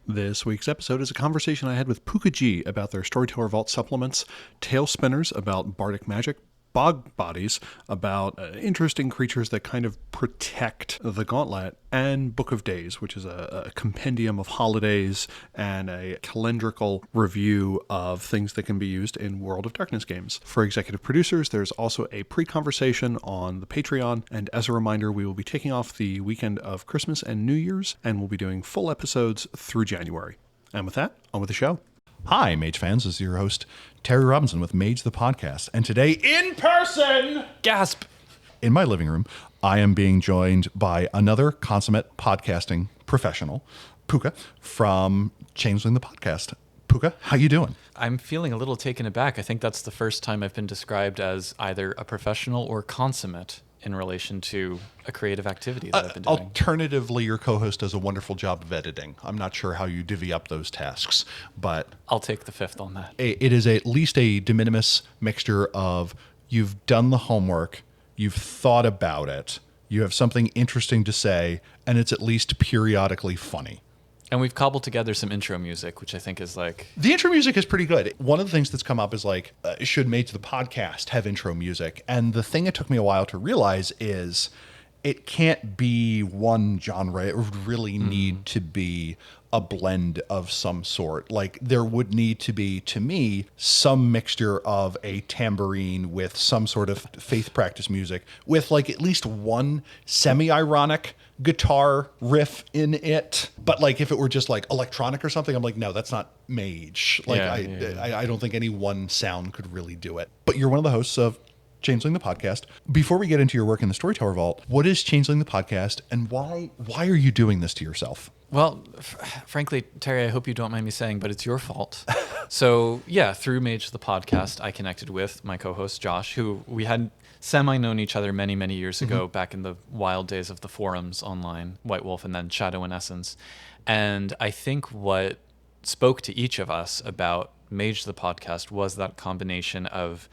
This week's episode is a conversation I had with PookaG about their Storytellers Vault supplements, Tail Spinners about bardic magic, Bog Bodies about interesting creatures that kind of protect the Gauntlet, and Book of Days, which is a compendium of holidays and a calendrical review of things that can be used in World of Darkness games. For executive producers, there's also a pre-conversation on the Patreon, and as a reminder, we will be taking off the weekend of Christmas and New Year's, and we'll be doing full episodes through January. And with that, on with the show. Hi, Mage fans. This is your host, Terry Robinson with Mage the Podcast. And today, in person, gasp, in my living room, I am being joined by another consummate podcasting professional, Pooka, from Changeling the Podcast. Pooka, how you doing? I'm feeling a little taken aback. I think that's the first time I've been described as either a professional or consummate in relation to a creative activity that I've been doing. Alternatively, your co-host does a wonderful job of editing. I'm not sure how you divvy up those tasks, but I'll take the fifth on that. It is at least a de minimis mixture of you've done the homework, you've thought about it, you have something interesting to say, and it's at least periodically funny. And we've cobbled together some intro music, which I think is like... The intro music is pretty good. One of the things that's come up is like, should Mage the Podcast have intro music? And the thing it took me a while to realize is it can't be one genre. It would really need to be a blend of some sort. Like there would need to be, to me, some mixture of a tambourine with some sort of faith practice music with like at least one semi-ironic guitar riff in it. But like if it were just like electronic or something, I'm like, no, that's not Mage. Like I don't think any one sound could really do it. But you're one of the hosts of Changeling the Podcast. Before we get into your work in the Storytellers Vault, what is Changeling the Podcast and why are you doing this to yourself? Well, frankly, Terry, I hope you don't mind me saying, but it's your fault. So yeah, through Mage the Podcast, I connected with my co-host Josh, who we had semi-known each other many, many years ago, back in the wild days of the forums online, Whitewolf and then Shadow in Essence. And I think what spoke to each of us about Mage the Podcast was that combination of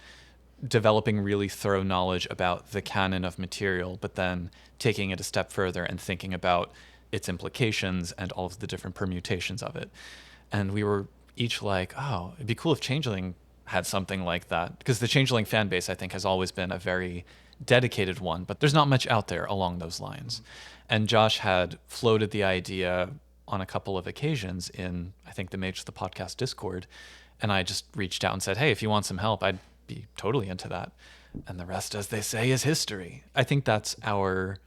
developing really thorough knowledge about the canon of material, but then taking it a step further and thinking about its implications and all of the different permutations of it. And we were each like, oh, it'd be cool if Changeling had something like that. Because the Changeling fan base, I think, has always been a very dedicated one, but there's not much out there along those lines. And Josh had floated the idea on a couple of occasions in, I think, the Mage the Podcast Discord. And I just reached out and said, hey, if you want some help, I'd be totally into that. And the rest, as they say, is history. I think that's our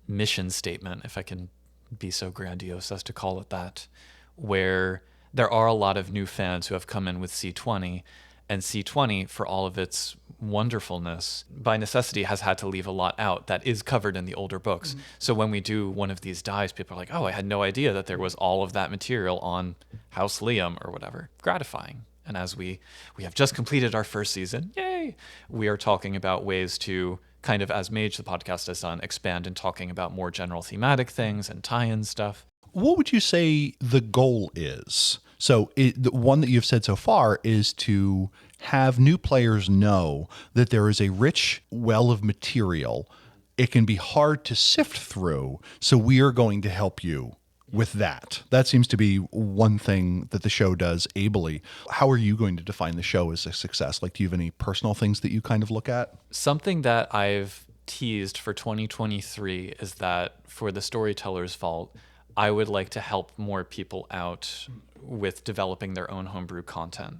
mission statement, if I can be so grandiose as to call it that, where there are a lot of new fans who have come in with C20, and C20, for all of its wonderfulness, by necessity has had to leave a lot out that is covered in the older books. So when we do one of these dives, people are like, oh, I had no idea that there was all of that material on House Liam or whatever. Gratifying. And as we have just completed our first season, yay, we are talking about ways to kind of, as Mage the Podcast has done, expand in talking about more general thematic things and tie-in stuff. What would you say the goal is? So the one that you've said so far is to have new players know that there is a rich well of material. It can be hard to sift through, so we are going to help you with that. That seems to be one thing that the show does ably. How are you going to define the show as a success? Like, do you have any personal things that you kind of look at? Something that I've teased for 2023 is that for the Storytellers Vault, I would like to help more people out with developing their own homebrew content.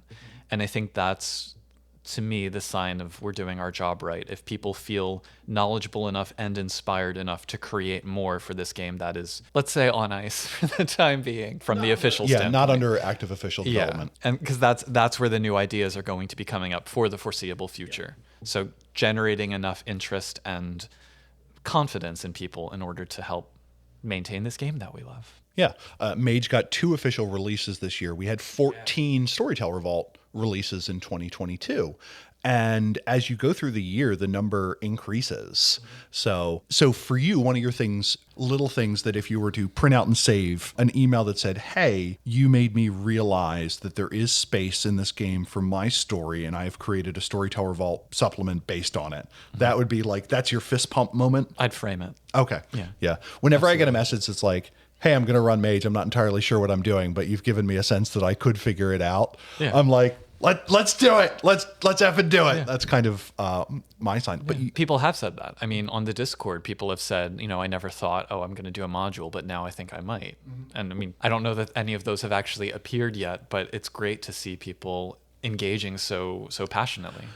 And I think that's, to me, the sign of we're doing our job right. If people feel knowledgeable enough and inspired enough to create more for this game that is, let's say, on ice for the time being from the official standpoint. Yeah, not under active official development. And because that's where the new ideas are going to be coming up for the foreseeable future. So generating enough interest and confidence in people in order to help maintain this game that we love. Yeah. Mage got 2 official releases this year. We had 14 Storytellers Vault releases in 2022. And as you go through the year, the number increases. So for you, one of your things, little things that if you were to print out and save an email that said, hey, you made me realize that there is space in this game for my story, and I've created a Storytellers Vault supplement based on it. That would be like, that's your fist pump moment. I'd frame it. Okay. Yeah. Whenever I get a message that's like, hey, I'm going to run Mage. I'm not entirely sure what I'm doing, but you've given me a sense that I could figure it out. Yeah. I'm like, let's do it. Let's effing do it. Yeah. That's kind of my sign. But People have said that. I mean, on the Discord, people have said, I never thought, I'm going to do a module, but now I think I might. And I mean, I don't know that any of those have actually appeared yet, but it's great to see people engaging so passionately.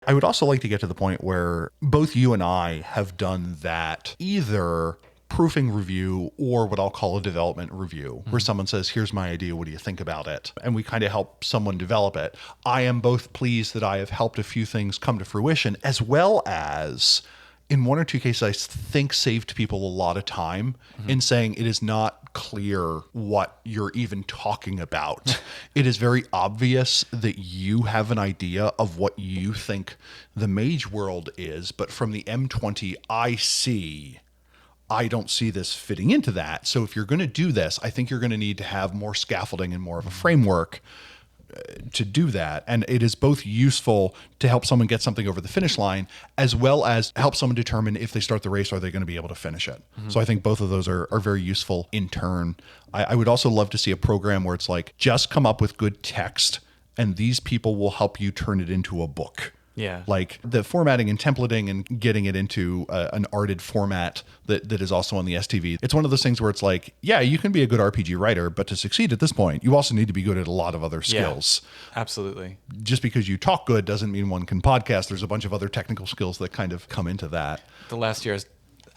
I would also like to get to the point where both you and I have done that either proofing review or what I'll call a development review, where someone says, here's my idea, what do you think about it? And we kind of help someone develop it. I am both pleased that I have helped a few things come to fruition, as well as in one or two cases, I think saved people a lot of time in saying it is not clear what you're even talking about. It is very obvious that you have an idea of what you think the mage world is, but from the M20 I don't see this fitting into that. So if you're going to do this, I think you're going to need to have more scaffolding and more of a framework to do that. And it is both useful to help someone get something over the finish line, as well as help someone determine if they start the race, are they going to be able to finish it? So I think both of those are very useful in turn. I would also love to see a program where it's like, just come up with good text and these people will help you turn it into a book. Yeah. Like the formatting and templating and getting it into an arted format that is also on the STV. It's one of those things where it's like, yeah, you can be a good RPG writer, but to succeed at this point, you also need to be good at a lot of other skills. Yeah, absolutely. Just because you talk good doesn't mean one can podcast. There's a bunch of other technical skills that kind of come into that. The last year has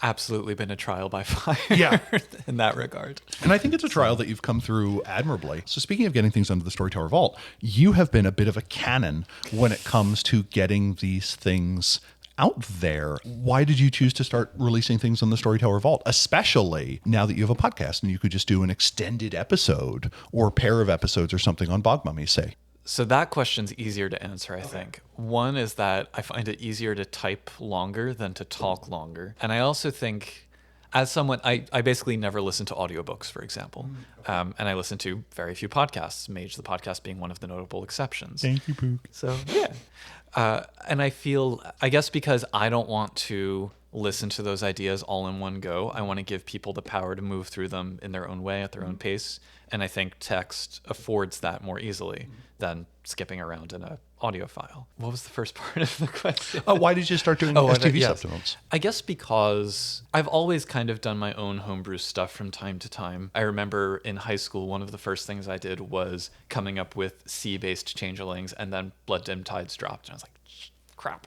absolutely been a trial by fire in that regard. And I think it's a trial that you've come through admirably. So speaking of getting things under the Storyteller Vault, you have been a bit of a canon when it comes to getting these things out there. Why did you choose to start releasing things on the Storyteller Vault, especially now that you have a podcast and you could just do an extended episode or a pair of episodes or something on Bog Mummies, say? So that question's easier to answer, I think. One is that I find it easier to type longer than to talk longer. And I also think, as someone, I basically never listen to audiobooks, for example. And I listen to very few podcasts, Mage the podcast being one of the notable exceptions. Thank you, Pook. So, yeah. And I feel, I guess because I don't want to listen to those ideas all in one go, I want to give people the power to move through them in their own way, at their own pace. And I think text affords that more easily than skipping around in an audio file. What was the first part of the question? Why did you start doing STV supplements? I guess because I've always kind of done my own homebrew stuff from time to time. I remember in high school, one of the first things I did was coming up with C-based changelings, and then Blood Dim Tides dropped. And I was like, crap.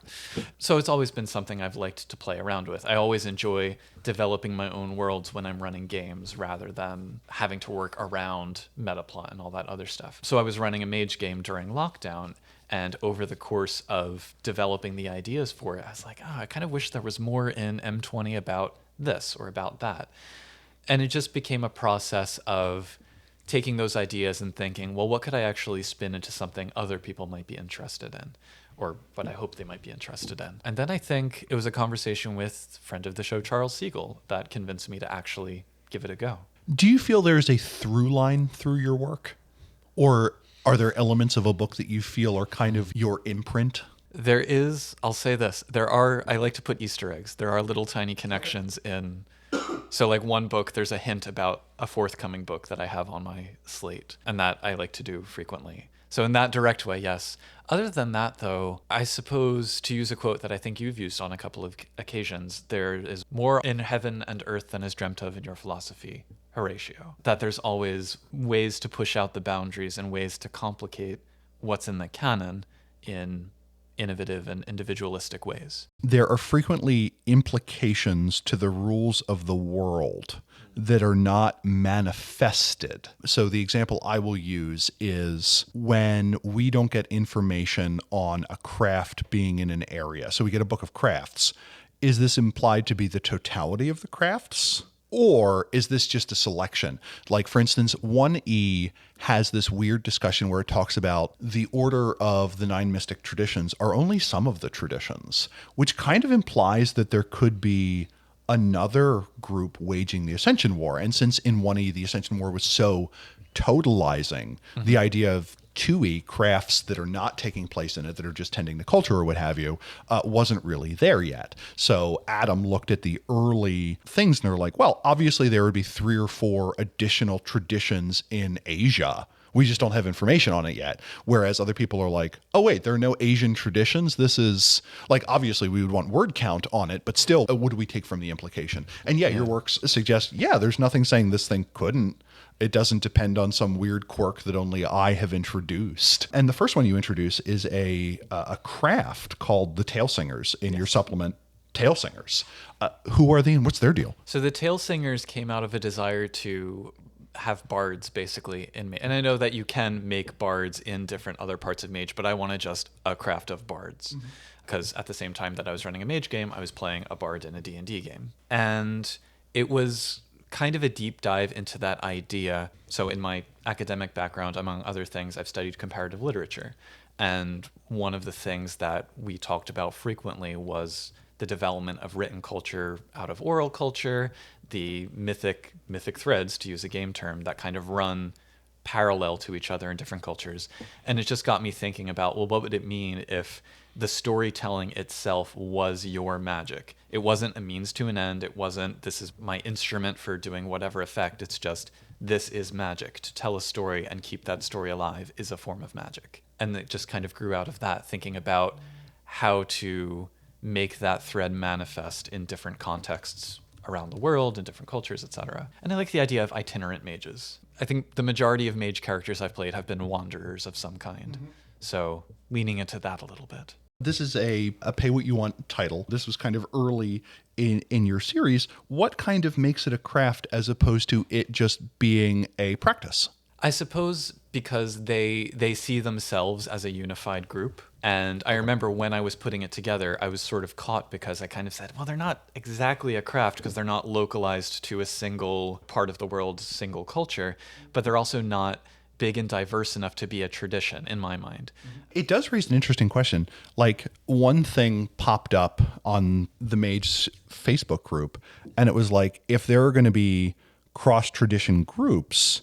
So it's always been something I've liked to play around with. I always enjoy developing my own worlds when I'm running games rather than having to work around metaplot and all that other stuff. So I was running a mage game during lockdown, and over the course of developing the ideas for it, I was like, I kind of wish there was more in M20 about this or about that. And it just became a process of taking those ideas and thinking, well, what could I actually spin into something other people might be interested in? Or what I hope they might be interested in. And then I think it was a conversation with friend of the show, Charles Siegel, that convinced me to actually give it a go. Do you feel there's a through line through your work? Or are there elements of a book that you feel are kind of your imprint? There is, I'll say this, I like to put Easter eggs. There are little tiny connections in. So like one book, there's a hint about a forthcoming book that I have on my slate. And that I like to do frequently. So in that direct way, yes. Other than that, though, I suppose, to use a quote that I think you've used on a couple of occasions, there is more in heaven and earth than is dreamt of in your philosophy, Horatio. That there's always ways to push out the boundaries and ways to complicate what's in the canon in innovative and individualistic ways. There are frequently implications to the rules of the world that are not manifested. So the example I will use is when we don't get information on a craft being in an area. So we get a book of crafts. Is this implied to be the totality of the crafts? Or is this just a selection? Like, for instance, 1E has this weird discussion where it talks about the order of the 9 mystic traditions are only some of the traditions, which kind of implies that there could be another group waging the Ascension War. And since in 1E the Ascension War was so totalizing, the idea of 2e crafts that are not taking place in it, that are just tending to culture or what have you, wasn't really there yet. So Adam looked at the early things and they're like, well, obviously there would be 3 or 4 additional traditions in Asia. We just don't have information on it yet. Whereas other people are like, oh, wait, there are no Asian traditions. This is like, obviously we would want word count on it, but still, what do we take from the implication? And yeah, your works suggest, there's nothing saying this thing couldn't. It doesn't depend on some weird quirk that only I have introduced. And the first one you introduce is a craft called the Tail Singers in your supplement, Tail Singers. Who are they and what's their deal? So the Tail Singers came out of a desire to have bards basically in Mage. And I know that you can make bards in different other parts of Mage, but I wanted just a craft of bards. Because at the same time that I was running a Mage game, I was playing a bard in a D&D game. And it was kind of a deep dive into that idea. So in my academic background, among other things, I've studied comparative literature. And one of the things that we talked about frequently was the development of written culture out of oral culture, the mythic threads, to use a game term, that kind of run parallel to each other in different cultures. And it just got me thinking about, well, what would it mean if the storytelling itself was your magic? It wasn't a means to an end. It wasn't, this is my instrument for doing whatever effect. It's just, this is magic. To tell a story and keep that story alive is a form of magic. And it just kind of grew out of that, thinking about how to make that thread manifest in different contexts around the world, in different cultures, etc. And I like the idea of itinerant mages. I think the majority of mage characters I've played have been wanderers of some kind. So leaning into that a little bit. This is a pay what you want title. This was kind of early in your series. What kind of makes it a craft as opposed to it just being a practice? I suppose because they see themselves as a unified group. And I remember when I was putting it together, I was sort of caught because I kind of said, well, they're not exactly a craft because they're not localized to a single part of the world, single culture, but they're also not big and diverse enough to be a tradition in my mind. It does raise an interesting question. Like, one thing popped up on the Mage Facebook group, and it was like, if there are going to be cross-tradition groups,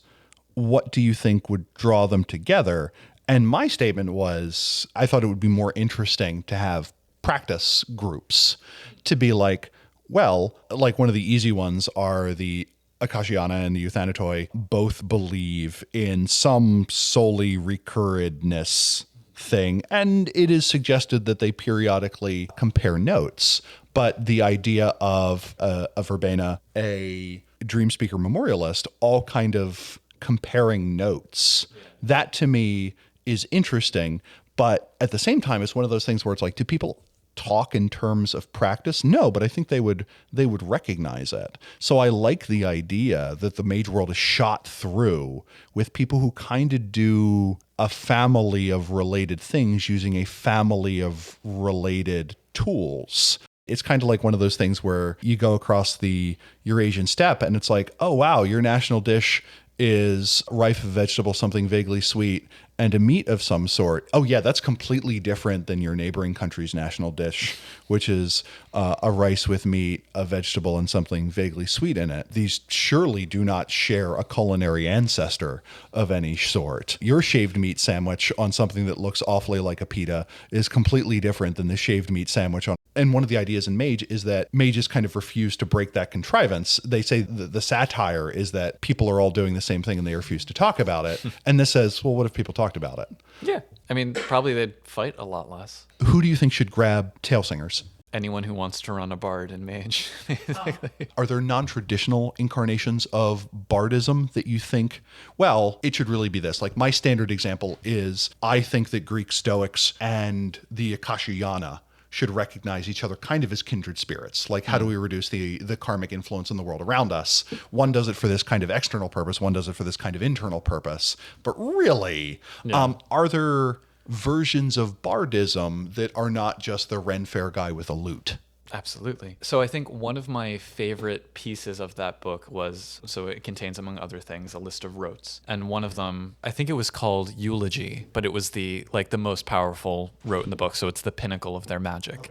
what do you think would draw them together? And my statement was, I thought it would be more interesting to have practice groups, to be like, well, like one of the easy ones are the Akashiana and the Euthanatoi both believe in some solely recurredness thing, and it is suggested that they periodically compare notes. But the idea of a verbena, a Dreamspeaker memorialist, all kind of comparing notes, that to me is interesting. But at the same time, it's one of those things where it's like, do people talk in terms of practice? No, but I think they would recognize it. So I like the idea that the mage world is shot through with people who kind of do a family of related things using a family of related tools. It's kind of like one of those things where you go across the Eurasian steppe and it's like, oh, wow, your national dish is rife of vegetables, something vaguely sweet, and a meat of some sort. Oh yeah, that's completely different than your neighboring country's national dish, which is a rice with meat, a vegetable, and something vaguely sweet in it. These surely do not share a culinary ancestor of any sort. Your shaved meat sandwich on something that looks awfully like a pita is completely different than the shaved meat sandwich on. And one of the ideas in Mage is that mages kind of refuse to break that contrivance. They say the satire is that people are all doing the same thing and they refuse to talk about it. And this says, well, what if people talked about it? Yeah. I mean, probably they'd fight a lot less. Who do you think should grab Tail Singers? Anyone who wants to run a bard in Mage. Are there non-traditional incarnations of bardism that you think, well, it should really be this? Like, my standard example is, I think that Greek Stoics and the Akashiana should recognize each other kind of as kindred spirits. Like, how do we reduce the karmic influence in the world around us? One does it for this kind of external purpose, one does it for this kind of internal purpose. But really, are there versions of bardism that are not just the Ren Fair guy with a lute? Absolutely. So I think one of my favorite pieces of that book was, so it contains, among other things, a list of rotes. And one of them, I think it was called Eulogy, but it was the most powerful rote in the book. So it's the pinnacle of their magic. Okay.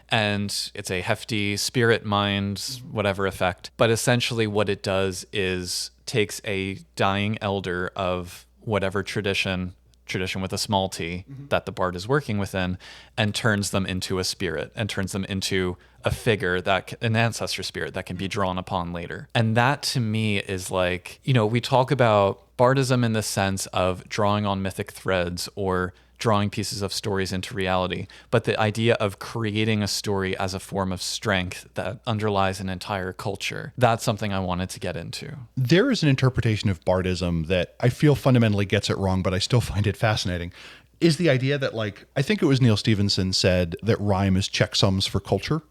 And it's a hefty spirit, mind, whatever effect. But essentially what it does is takes a dying elder of whatever tradition tradition with a small t that the bard is working within, and turns them into a spirit and turns them into a figure an ancestor spirit that can be drawn upon later. And that to me is like, we talk about Bardism in the sense of drawing on mythic threads or drawing pieces of stories into reality, but the idea of creating a story as a form of strength that underlies an entire culture, that's something I wanted to get into. There is an interpretation of Bardism that I feel fundamentally gets it wrong, but I still find it fascinating, is the idea that, like, I think it was Neil Stephenson said that rhyme is checksums for culture,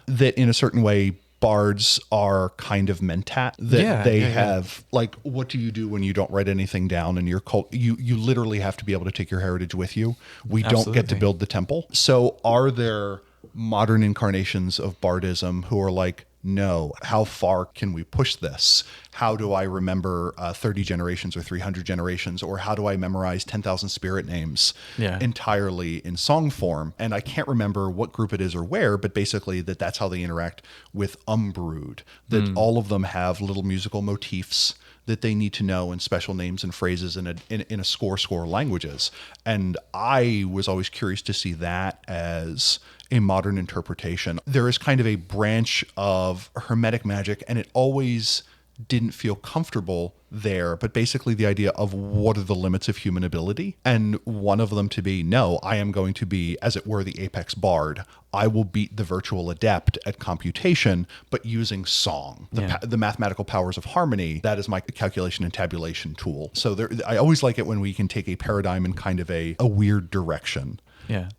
that in a certain way, bards are kind of mentat, that they have like, what do you do when you don't write anything down in your cult? You literally have to be able to take your heritage with you. We don't get to build the temple. So are there modern incarnations of bardism who are like, no, how far can we push this? How do I remember 30 generations or 300 generations? Or how do I memorize 10,000 spirit names entirely in song form? And I can't remember what group it is or where, but basically that's how they interact with Umbrood, that all of them have little musical motifs that they need to know and special names and phrases in a score languages. And I was always curious to see that as a modern interpretation. There is kind of a branch of Hermetic magic, and it always didn't feel comfortable there, but basically the idea of what are the limits of human ability, and one of them to be, no, I am going to be, as it were, the apex bard. I will beat the virtual adept at computation, but using song, the mathematical powers of harmony. That is my calculation and tabulation tool. So I always like it when we can take a paradigm in kind of a weird direction. Yeah.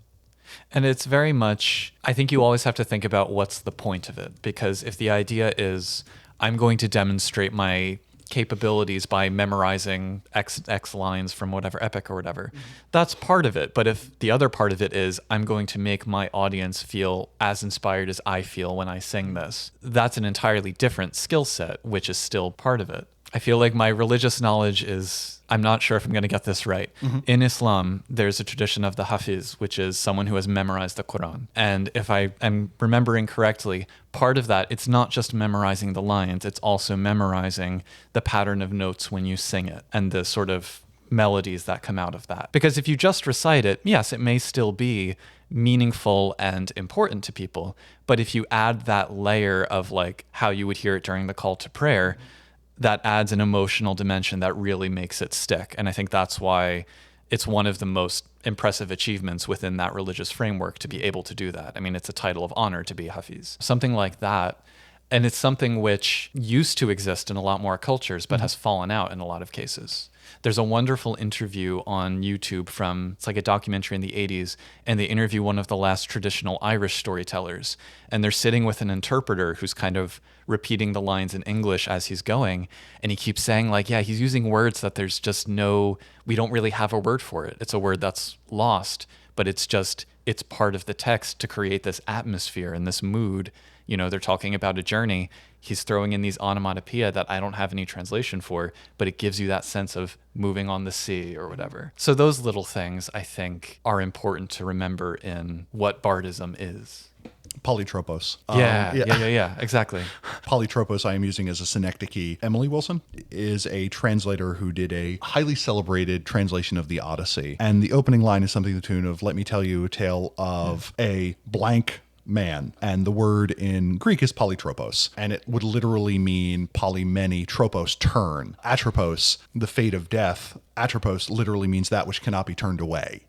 And it's very much, I think you always have to think about what's the point of it, because if the idea is I'm going to demonstrate my capabilities by memorizing X lines from whatever epic or whatever, that's part of it. But if the other part of it is I'm going to make my audience feel as inspired as I feel when I sing this, that's an entirely different skill set, which is still part of it. I feel like my religious knowledge is, I'm not sure if I'm going to get this right. In Islam, there's a tradition of the Hafiz, which is someone who has memorized the Quran. And if I am remembering correctly, part of that, it's not just memorizing the lines, it's also memorizing the pattern of notes when you sing it and the sort of melodies that come out of that. Because if you just recite it, yes, it may still be meaningful and important to people. But if you add that layer of like how you would hear it during the call to prayer, that adds an emotional dimension that really makes it stick. And I think that's why it's one of the most impressive achievements within that religious framework to be able to do that. I mean, it's a title of honor to be Hafiz. Something like that. And it's something which used to exist in a lot more cultures, but has fallen out in a lot of cases. There's a wonderful interview on YouTube it's like a documentary in the 80s, and they interview one of the last traditional Irish storytellers. And they're sitting with an interpreter who's kind of repeating the lines in English as he's going. And he keeps saying like, yeah, he's using words that there's just we don't really have a word for it. It's a word that's lost, but it's part of the text to create this atmosphere and this mood. They're talking about a journey. He's throwing in these onomatopoeia that I don't have any translation for, but it gives you that sense of moving on the sea or whatever. So those little things, I think, are important to remember in what Bardism is. Polytropos. Yeah, exactly. Polytropos I am using as a synecdoche. Emily Wilson is a translator who did a highly celebrated translation of the Odyssey. And the opening line is something to the tune of, let me tell you a tale of a blank man, and the word in Greek is polytropos, and it would literally mean poly, many, tropos, turn. Atropos, the fate of death. Atropos literally means that which cannot be turned away.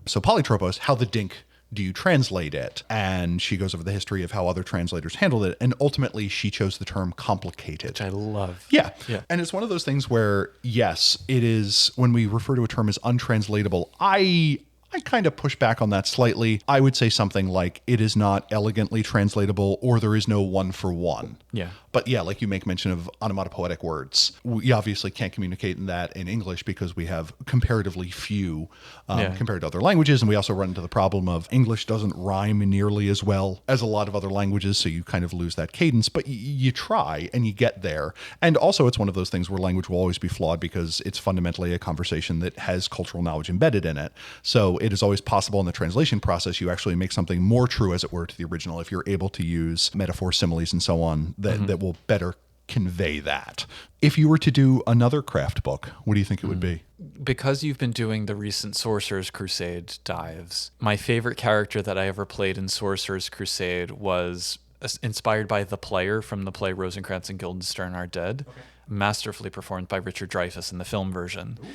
So polytropos, how the dink do you translate it? And she goes over the history of how other translators handled it, and ultimately she chose the term complicated. Which I love. Yeah. And it's one of those things where, yes, it is, when we refer to a term as untranslatable, I kind of push back on that slightly. I would say something like it is not elegantly translatable, or there is no one for one. Yeah. But yeah, like you make mention of onomatopoetic words. We obviously can't communicate in that in English because we have comparatively few compared to other languages. And we also run into the problem of English doesn't rhyme nearly as well as a lot of other languages. So you kind of lose that cadence, but you try and you get there. And also it's one of those things where language will always be flawed because it's fundamentally a conversation that has cultural knowledge embedded in it. So it is always possible in the translation process, you actually make something more true, as it were, to the original if you're able to use metaphors, similes, and so on that will better convey that. If you were to do another craft book, what do you think it would be? because you've been doing the recent Sorcerer's Crusade dives, my favorite character that I ever played in Sorcerer's Crusade was inspired by the player from the play Rosencrantz and Guildenstern Are Dead, masterfully performed by Richard Dreyfuss in the film version. Ooh.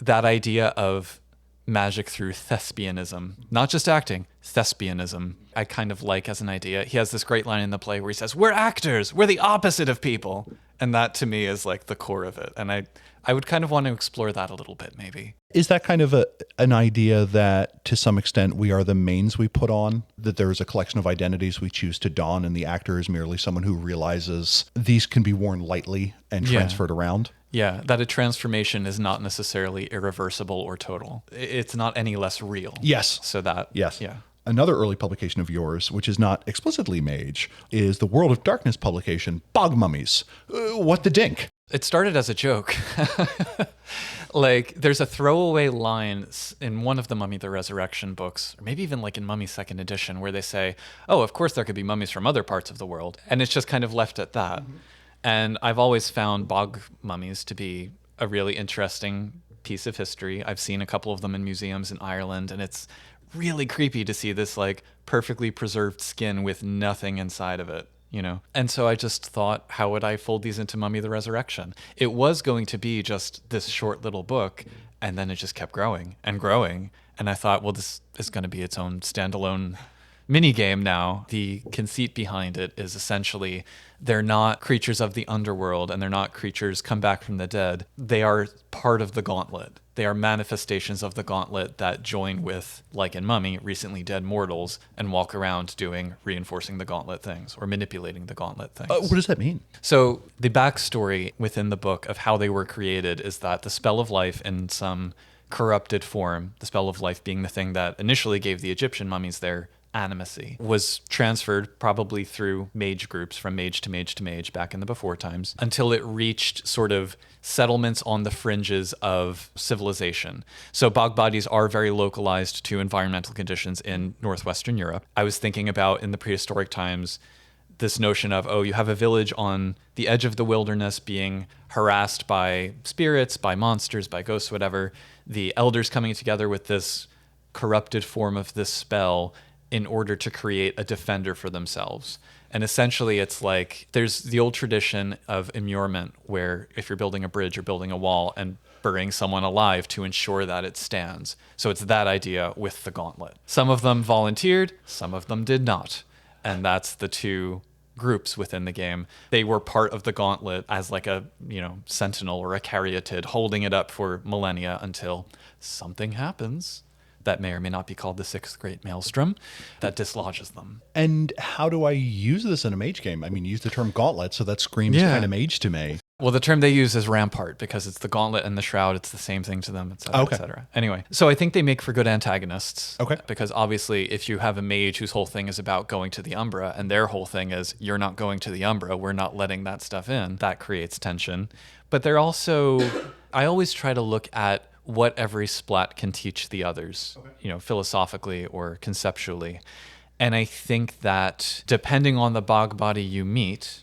That idea of magic through thespianism, not just acting, thespianism, I kind of like as an idea. He has this great line in the play where he says, "We're actors, we're the opposite of people." And that to me is like the core of it. And I would kind of want to explore that a little bit, maybe. Is that kind of an idea that to some extent we are the manes we put on, that there is a collection of identities we choose to don and the actor is merely someone who realizes these can be worn lightly and transferred around? Yeah, that a transformation is not necessarily irreversible or total. It's not any less real. Yes. So that, yes. Yeah. Another early publication of yours, which is not explicitly Mage, is the World of Darkness publication, Bog Mummies. What the dink? It started as a joke. Like, there's a throwaway line in one of the Mummy the Resurrection books, or maybe even like in Mummy 2nd edition, where they say, oh, of course there could be mummies from other parts of the world. And it's just kind of left at that. Mm-hmm. And I've always found bog mummies to be a really interesting piece of history. I've seen a couple of them in museums in Ireland, and it's really creepy to see this like perfectly preserved skin with nothing inside of it, you know? And so I just thought, how would I fold these into Mummy the Resurrection? It was going to be just this short little book, and then it just kept growing and growing. And I thought, well, this is going to be its own standalone mini game now. The conceit behind it is essentially they're not creatures of the underworld, and they're not creatures come back from the dead. They are part of the Gauntlet. They are manifestations of the Gauntlet that join with, like in Mummy, recently dead mortals and walk around reinforcing the Gauntlet things or manipulating the Gauntlet things. What does that mean? So the backstory within the book of how they were created is that the spell of life in some corrupted form, the spell of life being the thing that initially gave the Egyptian mummies their animacy, was transferred probably through mage groups from mage to mage to mage back in the before times until it reached sort of settlements on the fringes of civilization. So bog bodies are very localized to environmental conditions in northwestern Europe. I was thinking about in the prehistoric times this notion of, oh, you have a village on the edge of the wilderness being harassed by spirits, by monsters, by ghosts, whatever. The elders coming together with this corrupted form of this spell in order to create a defender for themselves. And essentially it's like there's the old tradition of immurement where if you're building a bridge or building a wall and burying someone alive to ensure that it stands. So it's that idea with the Gauntlet. Some of them volunteered, some of them did not. And that's the two groups within the game. They were part of the Gauntlet as like a, sentinel or a caryatid holding it up for millennia until something happens that may or may not be called the Sixth Great Maelstrom that dislodges them. And how do I use this in a mage game? I mean, you use the term Gauntlet, so that screams kind of mage to me. Well, the term they use is rampart because it's the Gauntlet and the Shroud. It's the same thing to them, et cetera, et cetera. Anyway, so I think they make for good antagonists. Okay. Because obviously, if you have a mage whose whole thing is about going to the Umbra and their whole thing is, you're not going to the Umbra, we're not letting that stuff in, that creates tension. But they're also, I always try to look at what every splat can teach the others, philosophically or conceptually. And I think that depending on the bog body you meet,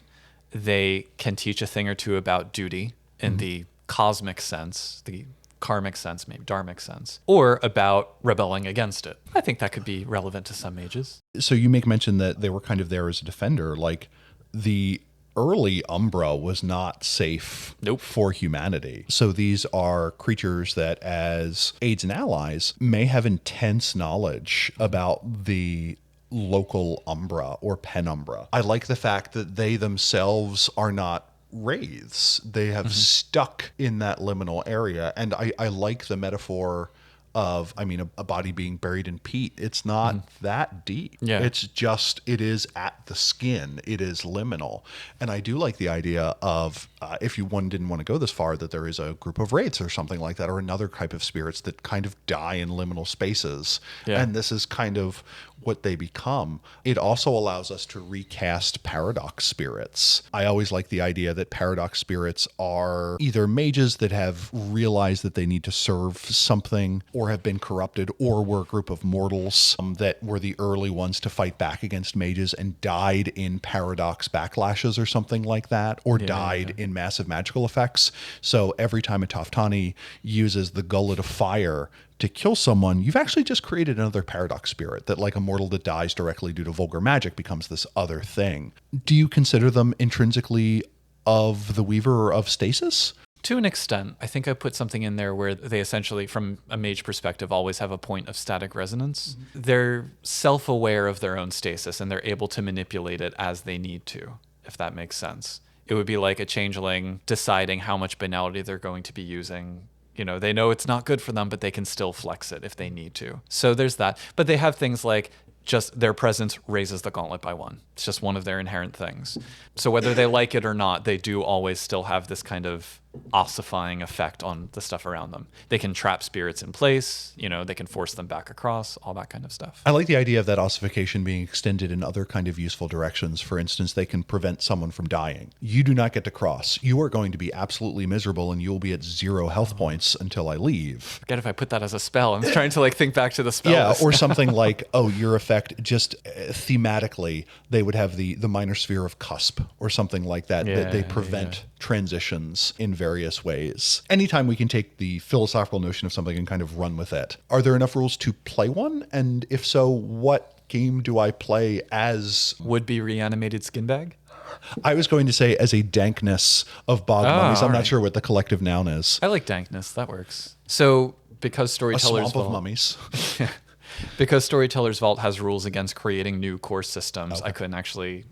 they can teach a thing or two about duty in the cosmic sense, the karmic sense, maybe dharmic sense, or about rebelling against it. I think that could be relevant to some mages. So you make mention that they were kind of there as a defender, like the early Umbra was not safe for humanity. So these are creatures that as aides and allies may have intense knowledge about the local Umbra or penumbra. I like the fact that they themselves are not wraiths. They have stuck in that liminal area. And I like the metaphor of, a body being buried in peat. It's not that deep. Yeah. It's just, it is at the skin. It is liminal. And I do like the idea of, if one didn't want to go this far, that there is a group of wraiths or something like that, or another type of spirits that kind of die in liminal spaces. Yeah. And this is kind of what they become. It also allows us to recast paradox spirits. I always like the idea that paradox spirits are either mages that have realized that they need to serve something, or or have been corrupted or were a group of mortals that were the early ones to fight back against mages and died in paradox backlashes or something like that, or died in massive magical effects. So every time a Toftani uses the Gullet of Fire to kill someone, you've actually just created another paradox spirit that, like a mortal that dies directly due to vulgar magic, becomes this other thing. Do you consider them intrinsically of the Weaver or of stasis? To an extent. I think I put something in there where they essentially, from a mage perspective, always have a point of static resonance. Mm-hmm. They're self-aware of their own stasis, and they're able to manipulate it as they need to, if that makes sense. It would be like a changeling deciding how much banality they're going to be using. You know, they know it's not good for them, but they can still flex it if they need to. So there's that. But they have things like just their presence raises the gauntlet by 1. It's just one of their inherent things. So whether they like it or not, they do always still have this kind of ossifying effect on the stuff around them. They can trap spirits in place, you know, they can force them back across, all that kind of stuff. I like the idea of that ossification being extended in other kind of useful directions. For instance, they can prevent someone from dying. You do not get to cross. You are going to be absolutely miserable and you will be at 0 health points until I leave. Forget if I put that as a spell. I'm trying to think back to the spell. Yeah, list. or something like, oh, your effect, just thematically, they would have the minor sphere of cusp or something like that. Yeah, they prevent transitions in various ways. Anytime we can take the philosophical notion of something and kind of run with it. Are there enough rules to play one? And if so, what game do I play as? Would-be reanimated skin bag? I was going to say as a dankness of bog mummies. I'm not right. sure what the collective noun is. I like dankness. That works. So because A Storytellers swamp of Vault, mummies. because Storytellers Vault has rules against creating new core systems, I couldn't actually,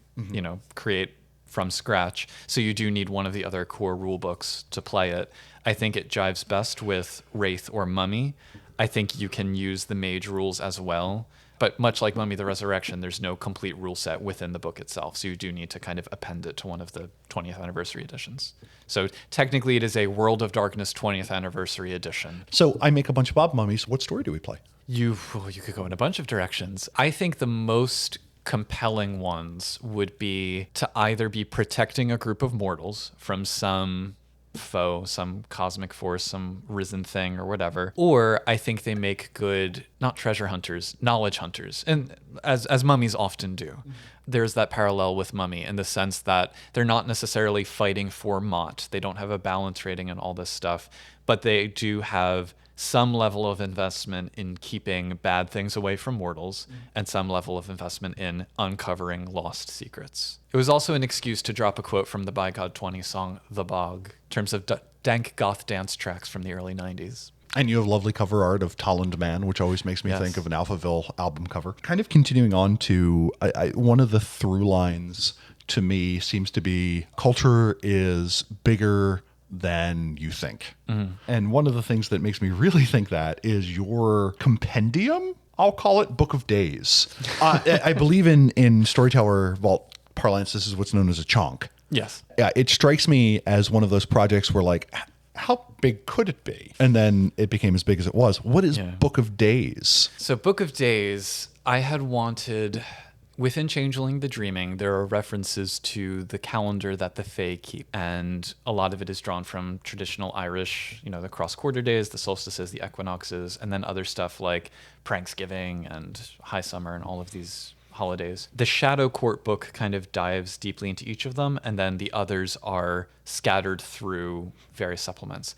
create from scratch. So you do need one of the other core rule books to play it. I think it jives best with Wraith or Mummy. I think you can use the Mage rules as well. But much like Mummy the Resurrection, there's no complete rule set within the book itself. So you do need to kind of append it to one of the 20th anniversary editions. So technically it is a World of Darkness 20th anniversary edition. So I make a bunch of Bob mummies. What story do we play? You could go in a bunch of directions. I think the most compelling ones would be to either be protecting a group of mortals from some foe, some cosmic force, some risen thing or whatever, or I think they make good, not treasure hunters, knowledge hunters, and as mummies often do. There's that parallel with Mummy in the sense that they're not necessarily fighting for Mott. They don't have a balance rating and all this stuff, but they do have some level of investment in keeping bad things away from mortals and some level of investment in uncovering lost secrets. It was also an excuse to drop a quote from the By God 20 song, The Bog, in terms of dank goth dance tracks from the early 90s. And you have lovely cover art of Tolland Man, which always makes me think of an Alphaville album cover. Kind of continuing on to one of the through lines to me seems to be culture is bigger than you think. Mm-hmm. And one of the things that makes me really think that is your compendium, I'll call it, Book of Days. I believe in Storyteller Vault parlance, this is what's known as a chonk. Yes. Yeah, it strikes me as one of those projects where like, how big could it be? And then it became as big as it was. What is Book of Days? So Book of Days, I had wanted... Within Changeling the Dreaming, there are references to the calendar that the Fae keep, and a lot of it is drawn from traditional Irish, the cross-quarter days, the solstices, the equinoxes, and then other stuff like Pranksgiving and High Summer and all of these holidays. The Shadow Court book kind of dives deeply into each of them, and then the others are scattered through various supplements.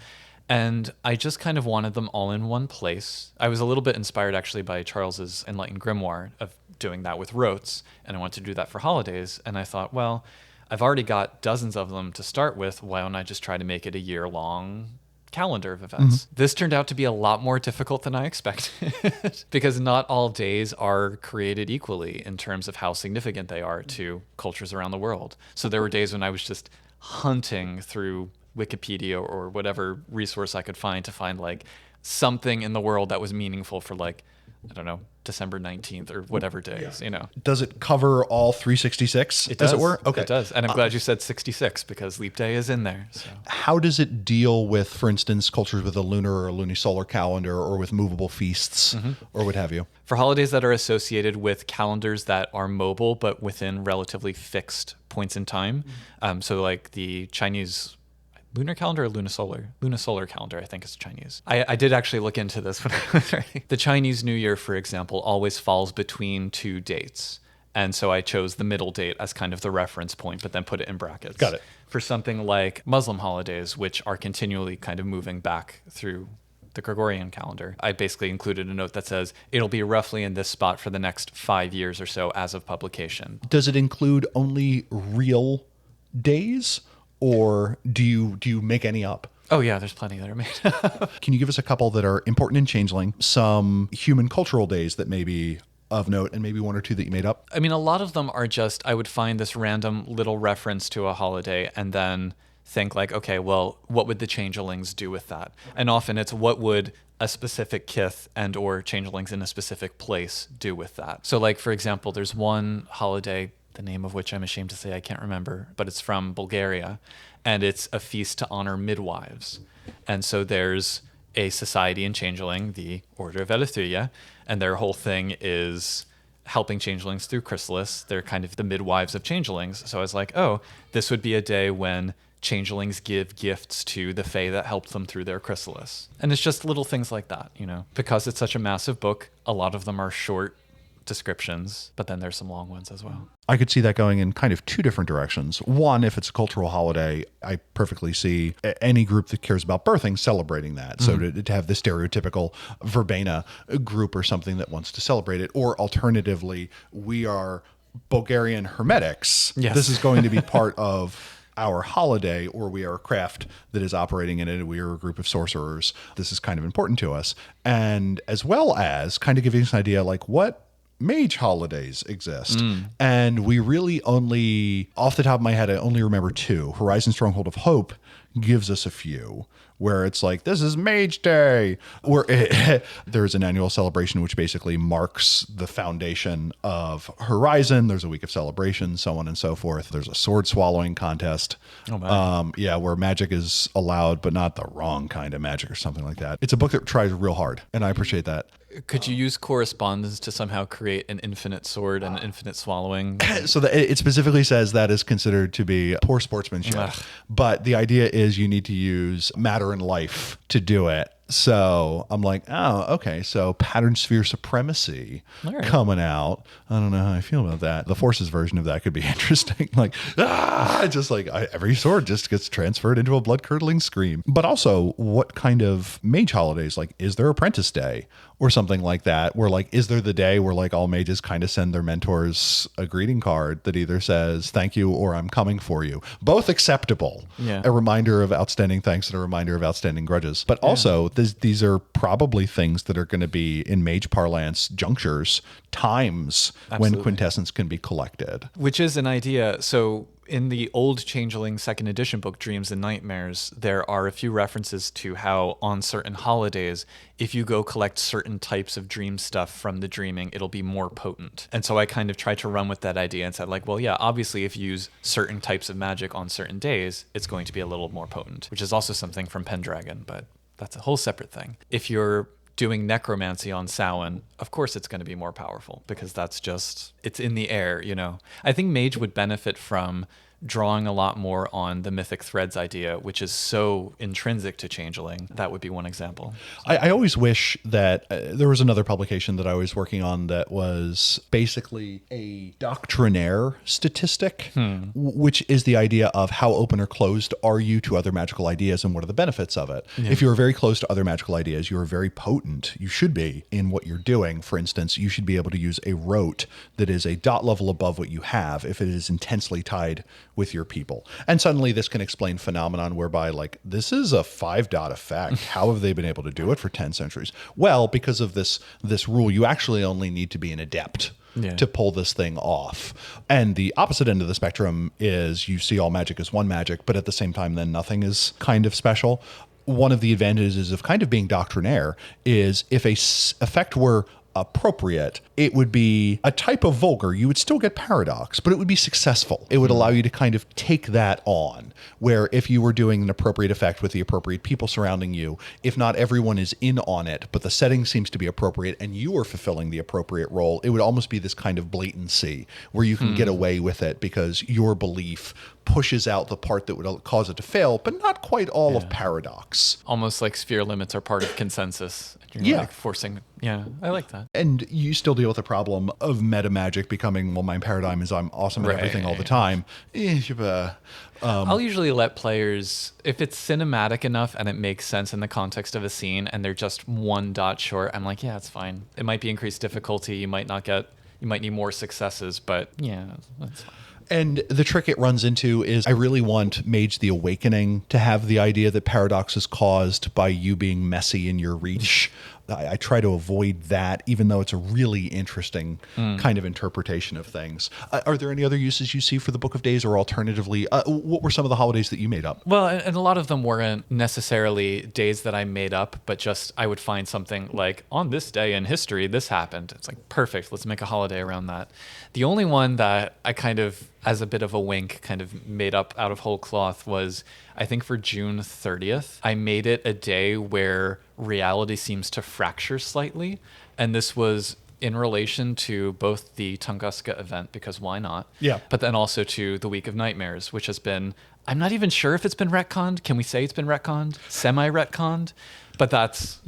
And I just kind of wanted them all in one place. I was a little bit inspired actually by Charles's Enlightened Grimoire of doing that with Rotes, and I wanted to do that for holidays. And I thought, well, I've already got dozens of them to start with. Why don't I just try to make it a year-long calendar of events? Mm-hmm. This turned out to be a lot more difficult than I expected because not all days are created equally in terms of how significant they are to cultures around the world. So there were days when I was just hunting through Wikipedia or whatever resource I could find to find like something in the world that was meaningful for like, I don't know, December 19th or whatever days, Does it cover all 366? It does. As it were? Okay. It does. And I'm glad you said 66 because Leap Day is in there. So. How does it deal with, for instance, cultures with a lunar or a lunisolar calendar or with movable feasts or what have you? For holidays that are associated with calendars that are mobile but within relatively fixed points in time, so like the Chinese lunar calendar or lunisolar? Lunisolar calendar, I think is Chinese. I did actually look into this when I was writing. The Chinese New Year, for example, always falls between two dates. And so I chose the middle date as kind of the reference point, but then put it in brackets. Got it. For something like Muslim holidays, which are continually kind of moving back through the Gregorian calendar, I basically included a note that says it'll be roughly in this spot for the next 5 years or so as of publication. Does it include only real days, or do you make any up? Oh yeah, there's plenty that are made. Can you give us a couple that are important in Changeling, some human cultural days that may be of note, and maybe one or two that you made up? I mean, a lot of them are just, I would find this random little reference to a holiday and then think like, okay, well, what would the changelings do with that? And often it's what would a specific kith and or changelings in a specific place do with that? So like, for example, there's one holiday, the name of which I'm ashamed to say I can't remember, but it's from Bulgaria, and it's a feast to honor midwives. And so there's a society in Changeling, the Order of Eleutheria, and their whole thing is helping changelings through chrysalis. They're kind of the midwives of changelings. So I was like, oh, this would be a day when changelings give gifts to the fae that helped them through their chrysalis. And it's just little things like that, you know. Because it's such a massive book, a lot of them are short descriptions, but then there's some long ones as well. I could see that going in kind of two different directions. One, if it's a cultural holiday, I perfectly see any group that cares about birthing celebrating that. So to have the stereotypical verbena group or something that wants to celebrate it. Or alternatively, we are Bulgarian hermetics. Yes. This is going to be part of our holiday, or we are a craft that is operating in it. We are a group of sorcerers. This is kind of important to us. And as well as kind of giving us an idea like what Mage holidays exist. And we really only, off the top of my head, I only remember two. Horizon Stronghold of Hope gives us a few, where it's like, this is Mage Day, where there's an annual celebration which basically marks the foundation of Horizon. There's a week of celebration, so on and so forth. There's a sword swallowing contest. Oh, man. Where magic is allowed, but not the wrong kind of magic or something like that. It's a book that tries real hard, and I appreciate that. Could you use correspondence to somehow create an infinite sword and infinite swallowing? So it specifically says that is considered to be poor sportsmanship. Ugh. But the idea is you need to use matter and life to do it. So I'm like, oh, okay. So pattern sphere supremacy coming out. I don't know how I feel about that. The Forces version of that could be interesting. Like, every sword just gets transferred into a blood curdling scream. But also, what kind of mage holidays? Like, is there Apprentice Day or something like that? Where like, is there the day where like all mages kind of send their mentors a greeting card that either says thank you or I'm coming for you? Both acceptable. Yeah. A reminder of outstanding thanks and a reminder of outstanding grudges. But also, these are probably things that are going to be in mage parlance junctures, times when quintessence can be collected. Which is an idea. So in the old Changeling second edition book, Dreams and Nightmares, there are a few references to how on certain holidays, if you go collect certain types of dream stuff from the dreaming, it'll be more potent. And so I kind of tried to run with that idea and said like, well, yeah, obviously if you use certain types of magic on certain days, it's going to be a little more potent, which is also something from Pendragon, but that's a whole separate thing. If you're doing necromancy on Samhain, of course it's going to be more powerful because that's just, it's in the air, you know. I think Mage would benefit from drawing a lot more on the mythic threads idea, which is so intrinsic to Changeling. That would be one example. I always wish that there was another publication that I was working on that was basically a doctrinaire statistic, which is the idea of how open or closed are you to other magical ideas and what are the benefits of it. Yeah. If you're very close to other magical ideas, you're very potent. You should be in what you're doing. For instance, you should be able to use a rote that is a dot level above what you have if it is intensely tied with your people. And suddenly this can explain phenomenon whereby like, this is a 5-dot effect. How have they been able to do it for 10 centuries? Well, because of this rule, you actually only need to be an adept to pull this thing off. And the opposite end of the spectrum is you see all magic as one magic, but at the same time, then nothing is kind of special. One of the advantages of kind of being doctrinaire is if a effect were appropriate, it would be a type of vulgar. You would still get paradox, but it would be successful. It would allow you to kind of take that on, where if you were doing an appropriate effect with the appropriate people surrounding you, if not everyone is in on it, but the setting seems to be appropriate and you are fulfilling the appropriate role, it would almost be this kind of blatancy where you can get away with it because your belief pushes out the part that would cause it to fail, but not quite all of paradox. Almost like sphere limits are part of consensus. You're like forcing. Yeah, I like that. And you still deal with the problem of meta magic becoming, well, my paradigm is I'm awesome at everything all the time. I'll usually let players, if it's cinematic enough and it makes sense in the context of a scene and they're just one dot short, I'm like, yeah, it's fine. It might be increased difficulty. You might need more successes, but yeah, that's fine. And the trick it runs into is I really want Mage the Awakening to have the idea that paradox is caused by you being messy in your reach. I try to avoid that, even though it's a really interesting kind of interpretation of things. Are there any other uses you see for the Book of Days, or alternatively, what were some of the holidays that you made up? Well, and a lot of them weren't necessarily days that I made up, but just I would find something like, on this day in history, this happened. It's like, perfect, let's make a holiday around that. The only one that I kind of, as a bit of a wink, kind of made up out of whole cloth was, I think for June 30th, I made it a day where reality seems to fracture slightly. And this was in relation to both the Tunguska event, because why not? Yeah. But then also to the Week of Nightmares, which has been, I'm not even sure if it's been retconned. Can we say it's been retconned? Semi-retconned? But that's,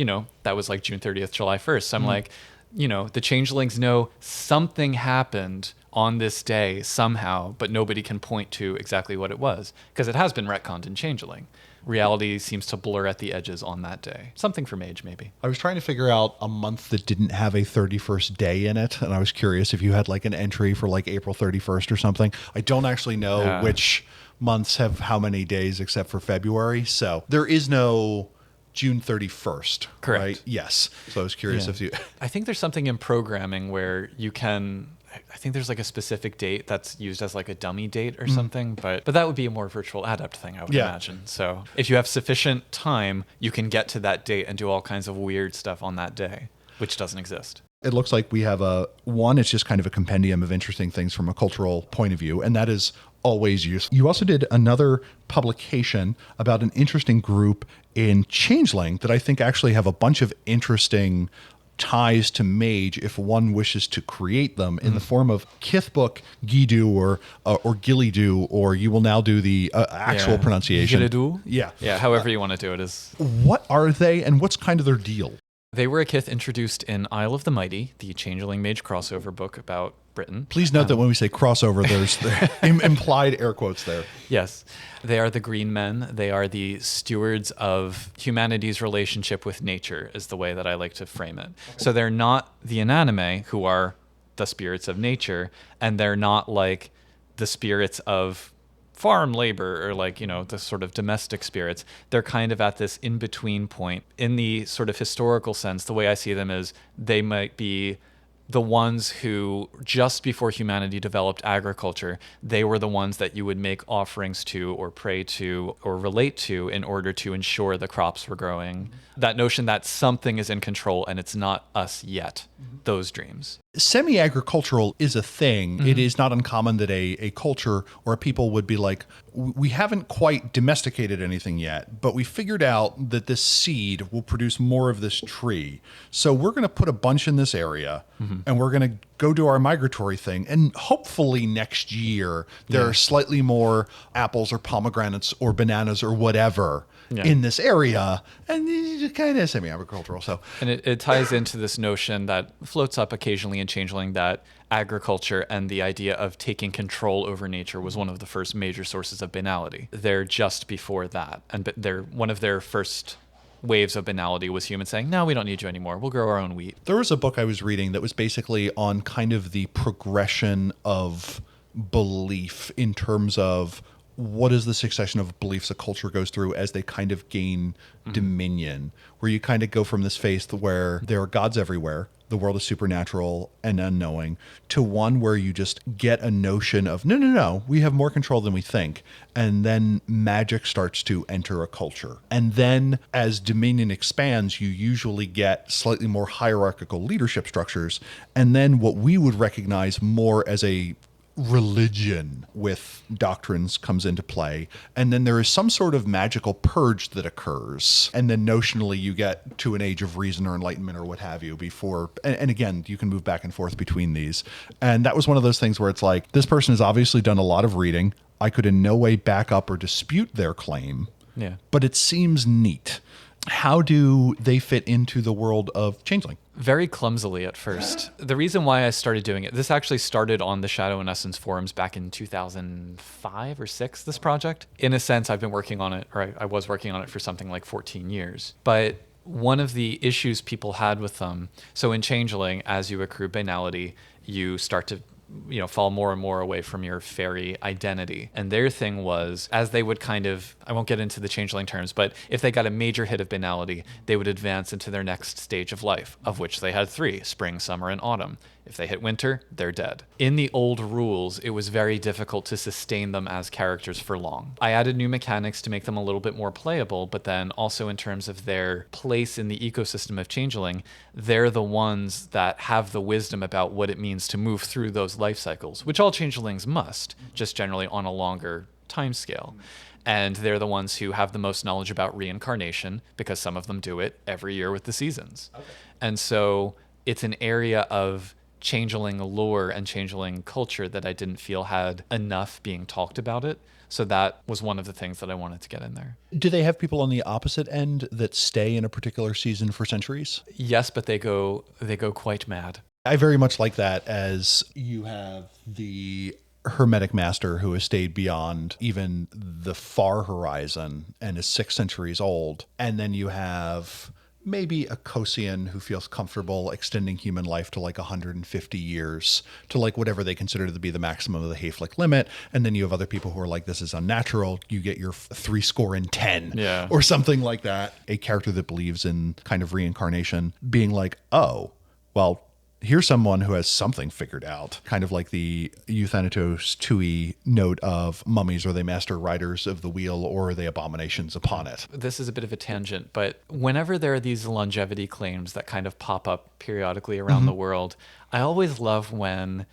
that was like June 30th, July 1st. So I'm like, the changelings know something happened on this day somehow, but nobody can point to exactly what it was, because it has been retconned in Changeling. Reality seems to blur at the edges on that day. Something for Mage, maybe. I was trying to figure out a month that didn't have a 31st day in it, and I was curious if you had like an entry for like April 31st or something. I don't actually know which months have how many days except for February, so there is no June 31st. Correct. Right? Yes. So I was curious if you... I think there's something in programming where you can... I think there's like a specific date that's used as like a dummy date or something, but that would be a more virtual adept thing, I would imagine. So if you have sufficient time, you can get to that date and do all kinds of weird stuff on that day, which doesn't exist. It looks like we have it's just kind of a compendium of interesting things from a cultural point of view, and that is always useful. You also did another publication about an interesting group in Changeling that I think actually have a bunch of interesting ties to Mage if one wishes to create them in the form of Kithbook, Gidu, or Gillidu, or you will now do the actual pronunciation. Gillidu? Yeah. Yeah, however you want to do it is. What are they and what's kind of their deal? They were a Kith introduced in Isle of the Mighty, the Changeling Mage crossover book about Britain. Please note that when we say crossover, there's implied air quotes there. Yes. They are the green men. They are the stewards of humanity's relationship with nature, is the way that I like to frame it. So they're not the Inanime, who are the spirits of nature, and they're not like the spirits of farm labor or like, the sort of domestic spirits. They're kind of at this in-between point. In the sort of historical sense, the way I see them is they might be the ones who, just before humanity developed agriculture, they were the ones that you would make offerings to or pray to or relate to in order to ensure the crops were growing. That notion that something is in control and it's not us yet, those dreams. Semi-agricultural is a thing. It is not uncommon that a culture or a people would be like, we haven't quite domesticated anything yet, but we figured out that this seed will produce more of this tree. So we're going to put a bunch in this area and we're going to go do our migratory thing. And hopefully next year, there are slightly more apples or pomegranates or bananas or whatever in this area. And it's kind of semi-agricultural. So, and it ties into this notion that floats up occasionally in Changeling that agriculture and the idea of taking control over nature was one of the first major sources of banality. They're just before that. And they're one of their first waves of banality was humans saying, no, we don't need you anymore. We'll grow our own wheat. There was a book I was reading that was basically on kind of the progression of belief in terms of what is the succession of beliefs a culture goes through as they kind of gain dominion, where you kind of go from this phase where there are gods everywhere the world is supernatural and unknowing, to one where you just get a notion of, no, we have more control than we think. And then magic starts to enter a culture. And then as Dominion expands, you usually get slightly more hierarchical leadership structures. And then what we would recognize more as a religion with doctrines comes into play, and then there is some sort of magical purge that occurs, and then notionally you get to an age of reason or enlightenment or what have you before, and again, you can move back and forth between these. And that was one of those things where it's like, this person has obviously done a lot of reading. I could in no way back up or dispute their claim, but it seems neat. How do they fit into the world of Changeling? Very clumsily at first. The reason why I started doing it, this actually started on the Shadow and Essence forums back in 2005 or 6, this project. In a sense, I've been working on it, or I was working on it for something like 14 years. But one of the issues people had with them, so in Changeling, as you accrue banality, you start to fall more and more away from your fairy identity. And their thing was, as they would kind of, I won't get into the Changeling terms, but if they got a major hit of banality, they would advance into their next stage of life, of which they had 3, spring, summer, and autumn. If they hit winter, they're dead. In the old rules, it was very difficult to sustain them as characters for long. I added new mechanics to make them a little bit more playable, but then also in terms of their place in the ecosystem of Changeling, they're the ones that have the wisdom about what it means to move through those life cycles, which all Changelings must, just generally on a longer time scale. And they're the ones who have the most knowledge about reincarnation, because some of them do it every year with the seasons. Okay. And so it's an area of Changeling lore and Changeling culture that I didn't feel had enough being talked about it. So that was one of the things that I wanted to get in there. Do they have people on the opposite end that stay in a particular season for centuries? Yes, but they go quite mad. I very much like that, as you have the Hermetic Master who has stayed beyond even the far horizon and is 6 centuries old. And then you have maybe a Kosian who feels comfortable extending human life to like 150 years to like whatever they consider to be the maximum of the Hayflick limit. And then you have other people who are like, this is unnatural. You get your 70 or something like that. A character that believes in kind of reincarnation being like, oh, well, here's someone who has something figured out, kind of like the Euthanatos Tui note of Mummies. Are they master riders of the wheel, or are they abominations upon it? This is a bit of a tangent, but whenever there are these longevity claims that kind of pop up periodically around the world, I always love when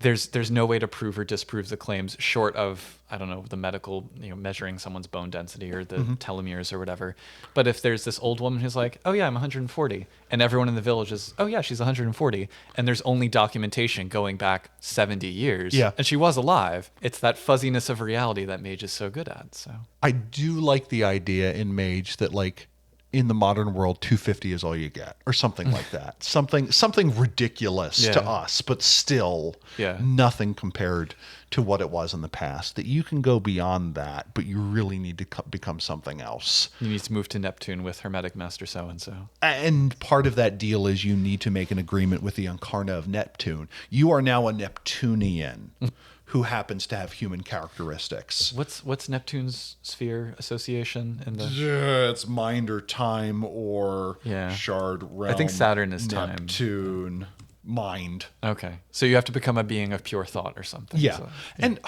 there's no way to prove or disprove the claims short of, I don't know, the medical, measuring someone's bone density or the telomeres or whatever. But if there's this old woman who's like, oh yeah, I'm 140, and everyone in the village is, oh yeah, she's 140, and there's only documentation going back 70 years, and she was alive, it's that fuzziness of reality that Mage is so good at. So I do like the idea in Mage that, like, in the modern world, 250 is all you get, or something like that. Something ridiculous to us, but still nothing compared to what it was in the past. That you can go beyond that, but you really need to become something else. You need to move to Neptune with Hermetic Master so-and-so. And part of that deal is you need to make an agreement with the Incarna of Neptune. You are now a Neptunian who happens to have human characteristics. What's Neptune's sphere association in the? It's mind or time or shard realm. I think Saturn is time. Neptune, mind. Okay, so you have to become a being of pure thought or something. And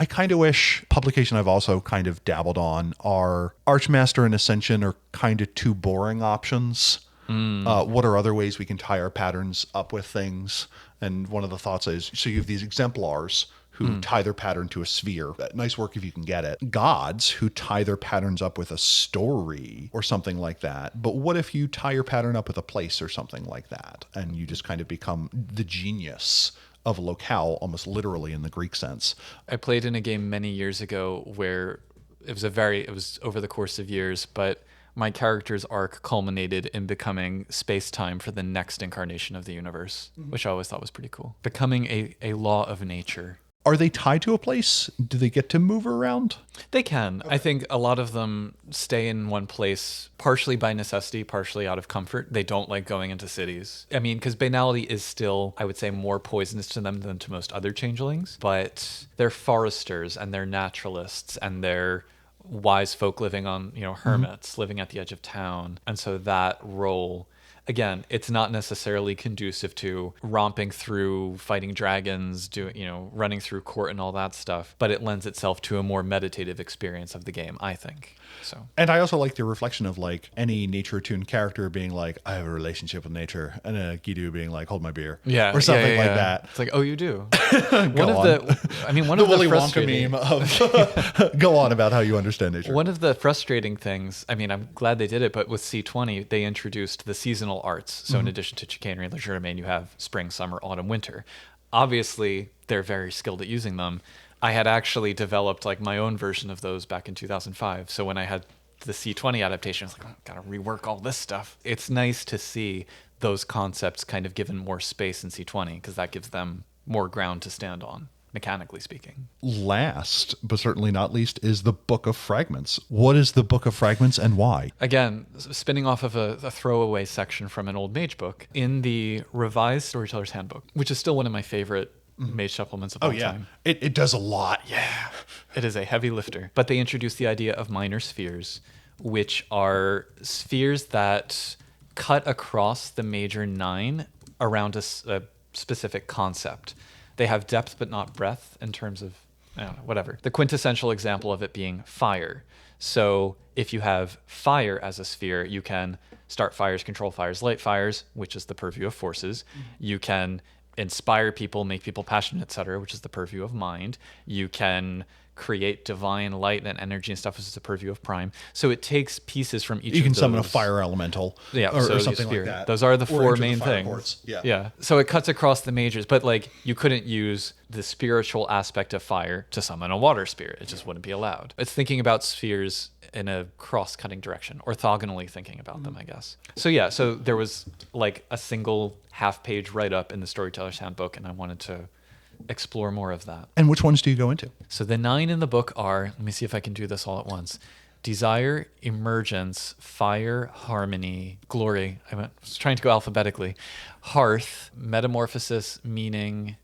I kind of wish publication I've also kind of dabbled on are Archmaster and Ascension are kind of 2 boring options. What are other ways we can tie our patterns up with things? And one of the thoughts is, so you have these exemplars who tie their pattern to a sphere. Nice work if you can get it. Gods who tie their patterns up with a story or something like that. But what if you tie your pattern up with a place or something like that, and you just kind of become the genius of a locale, almost literally in the Greek sense? I played in a game many years ago where it was over the course of years, but my character's arc culminated in becoming space-time for the next incarnation of the universe, which I always thought was pretty cool. Becoming a law of nature. Are they tied to a place? Do they get to move around? They can. Okay. I think a lot of them stay in one place, partially by necessity, partially out of comfort. They don't like going into cities. I mean, because banality is still, I would say, more poisonous to them than to most other changelings. But they're foresters and they're naturalists and they're wise folk living on, hermits living at the edge of town. And so that role, again, it's not necessarily conducive to romping through, fighting dragons, running through court and all that stuff, but it lends itself to a more meditative experience of the game, I think. So, and I also like the reflection of like any nature-attuned character being like, I have a relationship with nature, and a Gidu being like, hold my beer, or something like that. It's like, oh, you do. One of the Willy Wonka meme of go on about how you understand nature. One of the frustrating things, I mean, I'm glad they did it, but with C20, they introduced the seasonal arts. So in addition to chicanery and legerdemain, you have spring, summer, autumn, winter. Obviously, they're very skilled at using them. I had actually developed like my own version of those back in 2005. So when I had the C20 adaptation, I was like, gotta rework all this stuff. It's nice to see those concepts kind of given more space in C20 because that gives them more ground to stand on, mechanically speaking. Last, but certainly not least, is the Book of Fragments. What is the Book of Fragments and why? Again, spinning off of a throwaway section from an old Mage book, in the revised Storyteller's Handbook, which is still one of my favorite Mage supplements of all time. It does a lot. Yeah. It is a heavy lifter. But they introduced the idea of minor spheres, which are spheres that cut across the major 9 around a specific concept. They have depth but not breadth in terms of, I don't know, whatever. The quintessential example of it being fire. So if you have fire as a sphere, you can start fires, control fires, light fires, which is the purview of forces. You can inspire people, make people passionate, etc., which is the purview of mind. You can create divine light and energy and stuff, which is the purview of prime. So it takes pieces from each of those. You can summon a fire elemental or something like that. Those are the 4 main things. Yeah. So it cuts across the majors, but like you couldn't use the spiritual aspect of fire to summon a water spirit. It just wouldn't be allowed. It's thinking about spheres in a cross-cutting direction, orthogonally thinking about them, I guess. So there was like a single half-page write-up in the Storyteller's Handbook, and I wanted to explore more of that. And which ones do you go into? So the 9 in the book are, let me see if I can do this all at once: desire, emergence, fire, harmony, glory. I was trying to go alphabetically. Hearth, metamorphosis, meaning,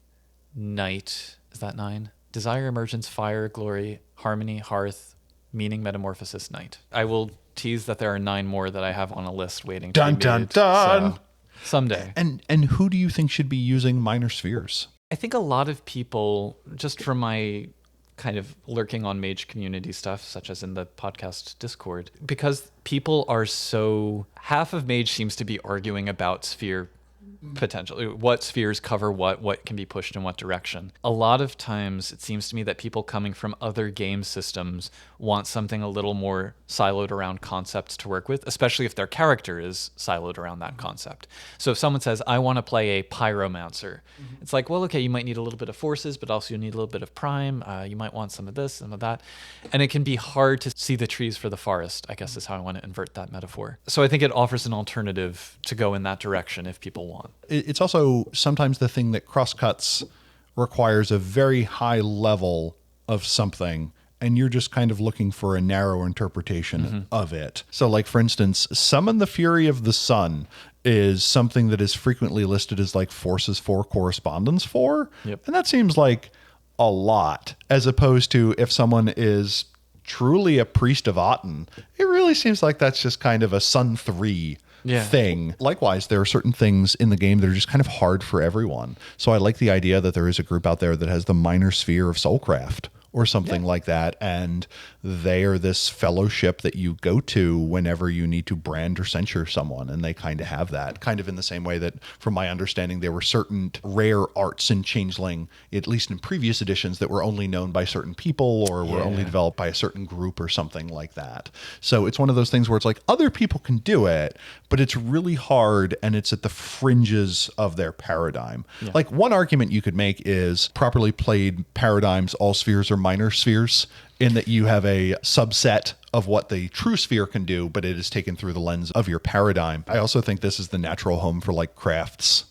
night. Is that 9? Desire, emergence, fire, glory, harmony, hearth, meaning, metamorphosis, night. I will tease that there are 9 more that I have on a list waiting to be made. Dun, dun. So someday. And who do you think should be using minor spheres? I think a lot of people, just from my kind of lurking on Mage community stuff, such as in the podcast Discord, because people are so... Half of Mage seems to be arguing about sphere potential, what spheres cover what can be pushed in what direction. A lot of times it seems to me that people coming from other game systems want something a little more siloed around concepts to work with, especially if their character is siloed around that concept. So if someone says, I want to play a pyromancer, it's like, well, okay, you might need a little bit of forces, but also you need a little bit of prime. You might want some of this, some of that. And it can be hard to see the trees for the forest, I guess is how I want to invert that metaphor. So I think it offers an alternative to go in that direction if people want. It's also sometimes the thing that crosscuts requires a very high level of something, and you're just kind of looking for a narrow interpretation of it. So like, for instance, summon the fury of the sun is something that is frequently listed as like forces 4, correspondence 4. Yep. And that seems like a lot, as opposed to if someone is truly a priest of Aten, it really seems like that's just kind of a sun 3 thing. Likewise, there are certain things in the game that are just kind of hard for everyone. So I like the idea that there is a group out there that has the minor sphere of soulcraft or something like that, and they are this fellowship that you go to whenever you need to brand or censure someone, and they kind of have that, kind of in the same way that, from my understanding, there were certain rare arts in Changeling, at least in previous editions, that were only known by certain people or were only developed by a certain group or something like that. So it's one of those things where it's like, other people can do it, but it's really hard, and it's at the fringes of their paradigm. Like, one argument you could make is properly played paradigms, all spheres are minor spheres, in that you have a subset of what the true sphere can do, but it is taken through the lens of your paradigm. I also think this is the natural home for like crafts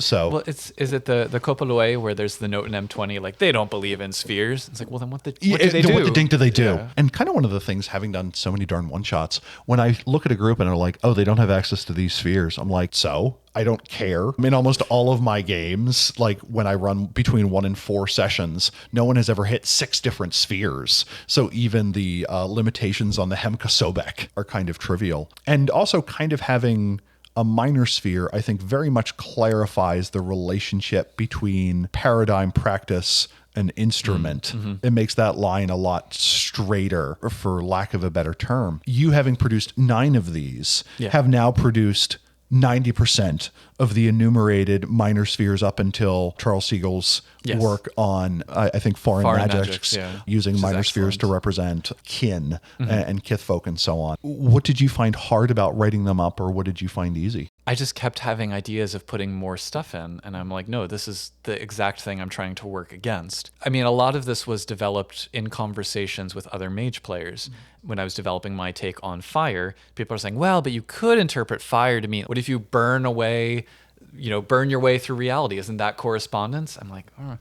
So Well, is it the Kopoloi where there's the note in M20, like, they don't believe in spheres? It's like, well, then what do they do? What the dink do they do? Yeah. And kind of one of the things, having done so many darn one-shots, when I look at a group and are like, oh, they don't have access to these spheres, I'm like, so? I don't care. In almost all of my games, like when I run between 1 and 4 sessions, no one has ever hit 6 different spheres. So even the limitations on the Hemka Sobek are kind of trivial. And also kind of having a minor sphere, I think, very much clarifies the relationship between paradigm, practice, and instrument. It makes that line a lot straighter, for lack of a better term. You, having produced 9 of these, have now produced 90% of the enumerated minor spheres up until Charles Siegel's work on, I think, foreign magics, using minor spheres to represent kin and kithfolk and so on. What did you find hard about writing them up, or what did you find easy? I just kept having ideas of putting more stuff in, and I'm like, no, this is the exact thing I'm trying to work against. I mean, a lot of this was developed in conversations with other Mage players. When I was developing my take on fire, people are saying, well, but you could interpret fire to mean, what if you burn your way through reality? Isn't that correspondence? I'm like, oh.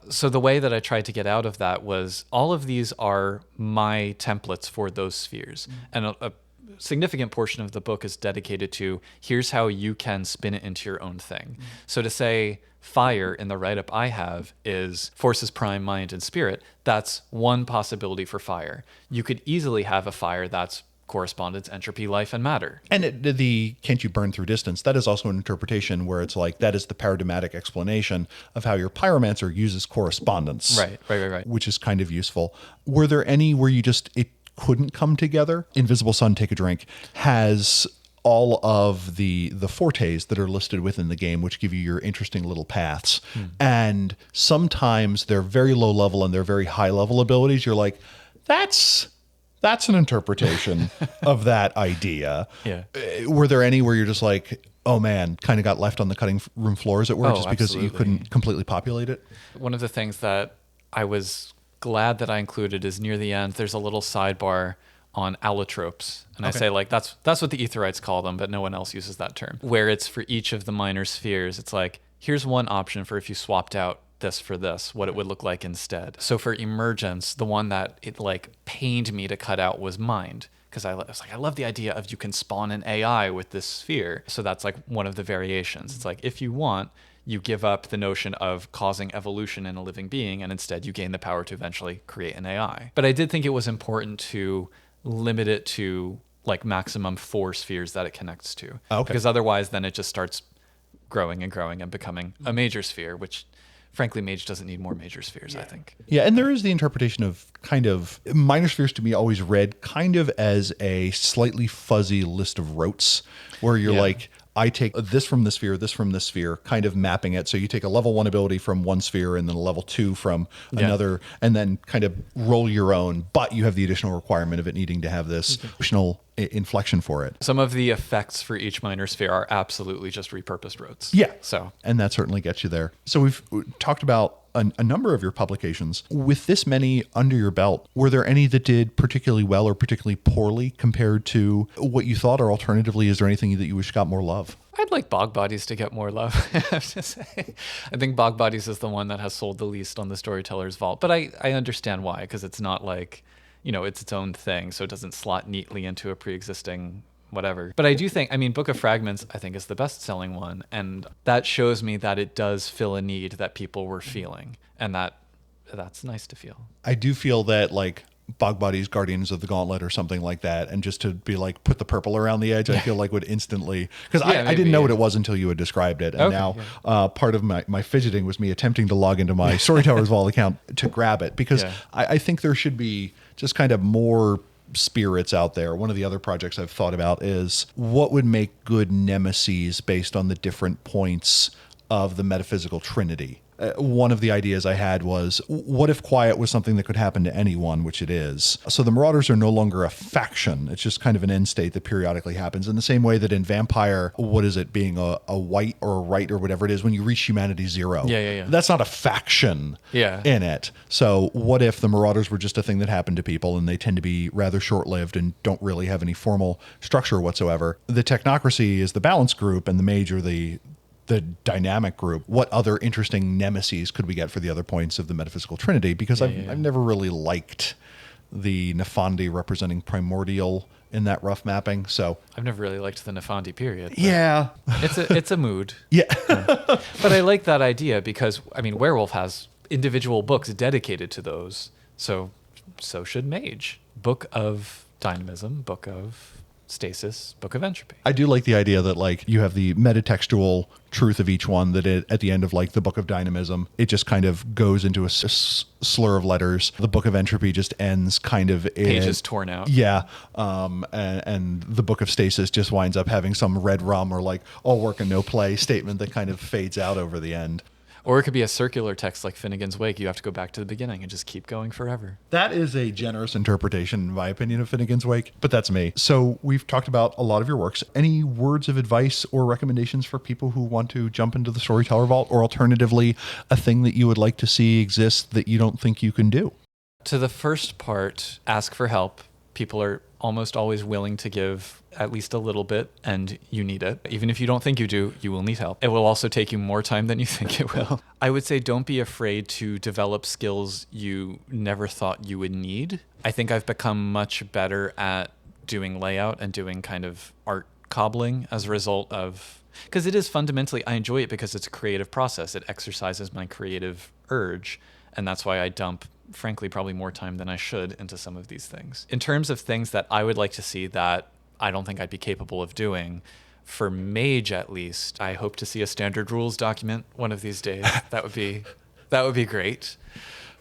So the way that I tried to get out of that was, all of these are my templates for those spheres. And a significant portion of the book is dedicated to, here's how you can spin it into your own thing. So to say fire in the write-up I have is forces prime, mind, and spirit, that's one possibility for fire. You could easily have a fire that's correspondence, entropy, life, and matter. And the can't you burn through distance, that is also an interpretation where it's like, that is the paradigmatic explanation of how your pyromancer uses correspondence. Right. Which is kind of useful. Were there any where it couldn't come together? Invisible Sun, Take a Drink has all of the fortes that are listed within the game, which give you your interesting little paths. And sometimes they're very low level and they're very high level abilities. You're like, that's an interpretation of that idea. Yeah. Were there any where you're just like, oh man, kind of got left on the cutting room floor, as it were, just because you couldn't completely populate it? One of the things that I was glad that I included is, near the end, there's a little sidebar on allotropes. And I say, like, that's what the Etherites call them, but no one else uses that term. Where it's for each of the minor spheres, it's like, here's one option for if you swapped out this for this, what it would look like instead. So for emergence, the one that it like pained me to cut out was mind, because I was like, I love the idea of you can spawn an AI with this sphere. So that's like one of the variations. It's like, if you want, you give up the notion of causing evolution in a living being, and instead you gain the power to eventually create an AI. But I did think it was important to limit it to like maximum 4 spheres that it connects to. Because otherwise then it just starts growing and becoming a major sphere, which frankly, Mage doesn't need more major spheres, I think. Yeah, and there is the interpretation of kind of minor spheres, to me, always read kind of as a slightly fuzzy list of rotes, where you're like, I take this from this sphere, kind of mapping it. So you take a level 1 ability from one sphere and then a level 2 from another, and then kind of roll your own, but you have the additional requirement of it needing to have this additional inflection for it. Some of the effects for each minor sphere are absolutely just repurposed rotes. Yeah. So, and that certainly gets you there. So we've talked about a number of your publications. With this many under your belt, were there any that did particularly well or particularly poorly compared to what you thought? Or alternatively, is there anything that you wish got more love? I'd like Bog Bodies to get more love, I have to say. I think Bog Bodies is the one that has sold the least on the Storytellers Vault. But I understand why, because it's not like, it's its own thing, so it doesn't slot neatly into a pre-existing whatever. But I do think, Book of Fragments, I think, is the best-selling one, and that shows me that it does fill a need that people were feeling, and that's nice to feel. I do feel that, like, Bog Bodies, Guardians of the Gauntlet or something like that, and just to be like, put the purple around the edge, I feel like would instantly, because I didn't know what it was until you had described it, and now part of my fidgeting was me attempting to log into my Storytellers Vault account to grab it, because I think there should be just kind of more spirits out there. One of the other projects I've thought about is what would make good nemeses based on the different points of the metaphysical trinity. One of the ideas I had was, what if quiet was something that could happen to anyone, which it is? So the Marauders are no longer a faction. It's just kind of an end state that periodically happens. In the same way that in Vampire, what is it, being a white or a right or whatever it is, when you reach humanity 0. That's not a faction in it. So what if the Marauders were just a thing that happened to people, and they tend to be rather short-lived and don't really have any formal structure whatsoever? The Technocracy is the balance group, and the Mage are the the dynamic group, what other interesting nemesis could we get for the other points of the metaphysical trinity? Because I've never really liked the Nefandi representing primordial in that rough mapping. So I've never really liked the Nefandi period. Yeah. It's a mood. Yeah. But I like that idea because, I mean, Werewolf has individual books dedicated to those. So should Mage. Book of Dynamism, Book of Stasis, Book of Entropy. I do like the idea that like you have the metatextual truth of each one, that at the end of like the Book of Dynamism, it just kind of goes into a slur of letters. The Book of Entropy just ends kind of in pages torn out. Yeah. And the Book of Stasis just winds up having some red rum or like all work and no play statement that kind of fades out over the end. Or it could be a circular text like Finnegan's Wake. You have to go back to the beginning and just keep going forever. That is a generous interpretation, in my opinion, of Finnegan's Wake, but that's me. So we've talked about a lot of your works. Any words of advice or recommendations for people who want to jump into the Storyteller Vault, or alternatively, a thing that you would like to see exist that you don't think you can do? To the first part, ask for help. People are almost always willing to give at least a little bit, and you need it. Even if you don't think you do, you will need help. It will also take you more time than you think it will. I would say don't be afraid to develop skills you never thought you would need. I think I've become much better at doing layout and doing kind of art cobbling as a result of, because it is fundamentally, I enjoy it because it's a creative process. It exercises my creative urge, and that's why I dump, frankly, probably more time than I should into some of these things. In terms of things that I would like to see that I don't think I'd be capable of doing, for Mage at least, I hope to see a standard rules document one of these days. That would be great.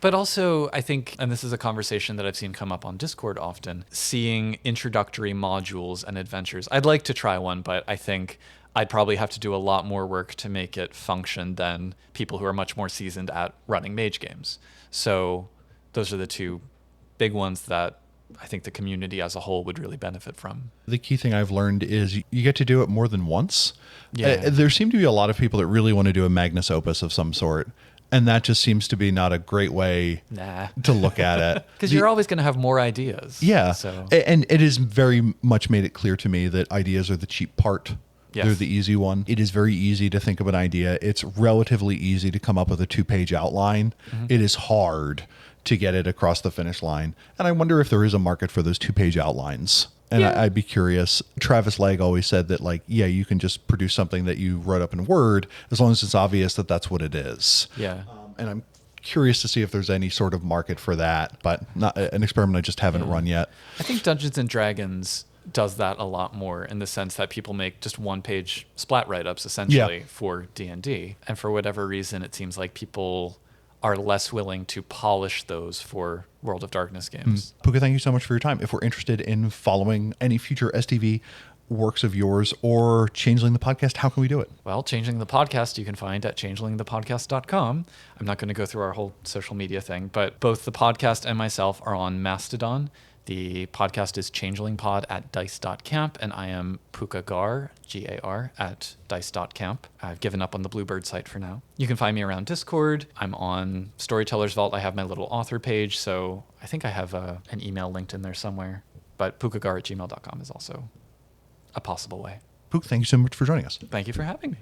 But also, I think, and this is a conversation that I've seen come up on Discord often, seeing introductory modules and adventures. I'd like to try one, but I think I'd probably have to do a lot more work to make it function than people who are much more seasoned at running Mage games. So those are the two big ones that I think the community as a whole would really benefit from. The key thing I've learned is you get to do it more than once. Yeah. There seem to be a lot of people that really want to do a magnus opus of some sort, and that just seems to be not a great way to look at it. Because you're always going to have more ideas. Yeah. So. And it has very much made it clear to me that ideas are the cheap part. Yes. They're the easy one. It is very easy to think of an idea. It's relatively easy to come up with a 2-page outline. Mm-hmm. It is hard to get it across the finish line. And I wonder if there is a market for those 2-page outlines. And yeah. I'd be curious. Travis Legg always said that, like, yeah, you can just produce something that you wrote up in Word as long as it's obvious that that's what it is. Yeah. And I'm curious to see if there's any sort of market for that, but not an experiment I just haven't run yet. I think Dungeons and Dragons does that a lot more, in the sense that people make just 1-page splat write-ups essentially for D&D. And for whatever reason, it seems like people are less willing to polish those for World of Darkness games. Pooka, thank you so much for your time. If we're interested in following any future STV works of yours or Changeling the Podcast, how can we do it? Well, Changeling the Podcast you can find at changelingthepodcast.com. I'm not going to go through our whole social media thing, but both the podcast and myself are on Mastodon. The podcast is changelingpod at dice.camp, and I am PookaGar, Gar, at dice.camp. I've given up on the Bluebird site for now. You can find me around Discord. I'm on Storytellers Vault. I have my little author page, so I think I have an email linked in there somewhere. But PookaGar at gmail.com is also a possible way. Pook, thank you so much for joining us. Thank you for having me.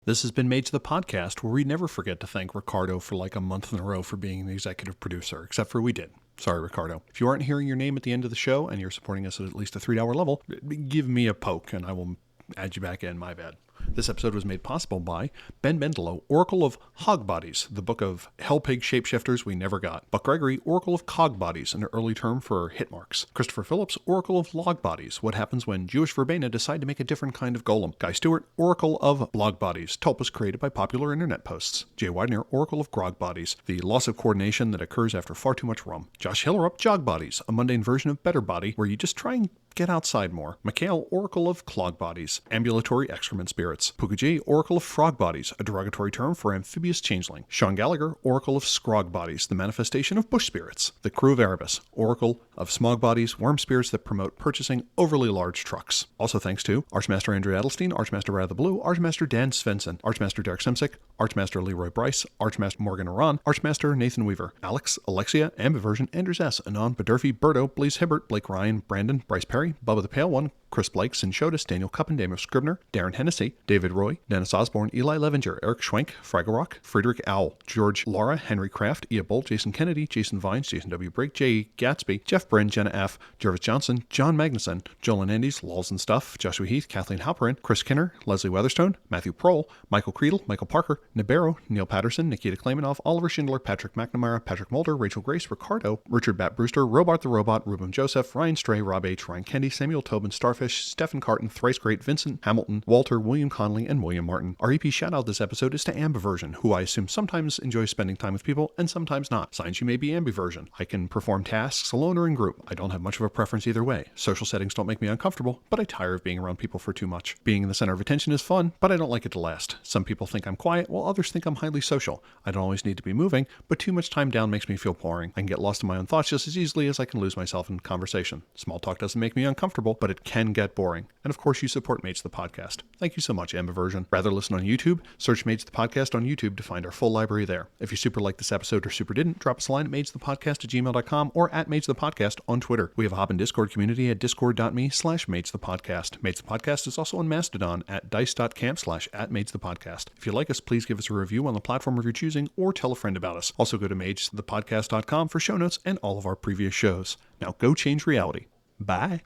This has been Mage the Podcast, where we never forget to thank Ricardo for like a month in a row for being the executive producer, except for we did. Sorry, Ricardo. If you aren't hearing your name at the end of the show and you're supporting us at least a $3 level, give me a poke and I will add you back in. My bad. This episode was made possible by Ben Mendelow, Oracle of Hog Bodies, the book of Hellpig shapeshifters we never got. Buck Gregory, Oracle of Cog Bodies, an early term for hit marks. Christopher Phillips, Oracle of Log Bodies, what happens when Jewish verbena decide to make a different kind of golem. Guy Stewart, Oracle of Blog Bodies, tulpas created by popular internet posts. Jay Widener, Oracle of Grog Bodies, the loss of coordination that occurs after far too much rum. Josh Hillerup, Jog Bodies, a mundane version of Better Body, where you just try and get outside more. Mikhail, Oracle of Clog Bodies, ambulatory excrement spirits. PookaG, Oracle of Frog Bodies, a derogatory term for amphibious changeling. Sean Gallagher, Oracle of Scrog Bodies, the manifestation of bush spirits. The Crew of Erebus, Oracle of Smog Bodies, worm spirits that promote purchasing overly large trucks. Also thanks to Archmaster Andrew Adelstein, Archmaster Brad the Blue, Archmaster Dan Svensson, Archmaster Derek Simsick, Archmaster Leroy Bryce, Archmaster Morgan Aran, Archmaster Nathan Weaver, Alex, Alexia, Ambiversion, Anders S., Anon, Badurfi, Berto, Blaze Hibbert, Blake Ryan, Brandon, Bryce Perry, Bubba the Pale One, Chris Blake, Sinchotis, Daniel Cuppen, Daniel Scribner, Darren Hennessy, David Roy, Dennis Osborne, Eli Levenger, Eric Schwenk, Fragerock, Friedrich Owl, George Laura, Henry Kraft, Ia Bolt, Jason Kennedy, Jason Vines, Jason W. Brake, Jay Gatsby, Jeff Brin, Jenna F., Jervis Johnson, John Magnuson, Joel Andes, Lols and Stuff, Joshua Heath, Kathleen Halperin, Chris Kinner, Leslie Weatherstone, Matthew Prohl, Michael Creedle, Michael Parker, Nibero, Neil Patterson, Nikita Klaymanov, Oliver Schindler, Patrick McNamara, Patrick Mulder, Rachel Grace, Ricardo, Richard Bat Brewster, Robart the Robot, Ruben Joseph, Ryan Stray, Rob H., Ryan Kendi, Samuel Tobin, Starfish, Stephen Carton, Thrice Great, Vincent Hamilton, Walter, William Conley, and William Martin. Our EP shoutout this episode is to Ambiversion, who I assume sometimes enjoys spending time with people and sometimes not. Signs you may be ambiversion. I can perform tasks alone or in group. I don't have much of a preference either way. Social settings don't make me uncomfortable, but I tire of being around people for too much. Being in the center of attention is fun, but I don't like it to last. Some people think I'm quiet, while others think I'm highly social. I don't always need to be moving, but too much time down makes me feel boring. I can get lost in my own thoughts just as easily as I can lose myself in conversation. Small talk doesn't make me uncomfortable, but it can get boring. And of course, you support Mage the Podcast. Thank you so much, Ambiversion. Rather listen on YouTube? Search Mage the Podcast on YouTube to find our full library there. If you super liked this episode or super didn't, drop us a line at magethepodcast@gmail.com or at Mage the Podcast on Twitter. We have a Hop and Discord community at discord.me/magethepodcast. Mage the Podcast is also on Mastodon at dice.camp/@magethepodcast. If you like us, please give us a review on the platform of your choosing or tell a friend about us. Also go to magethepodcast.com for show notes and all of our previous shows. Now go change reality. Bye.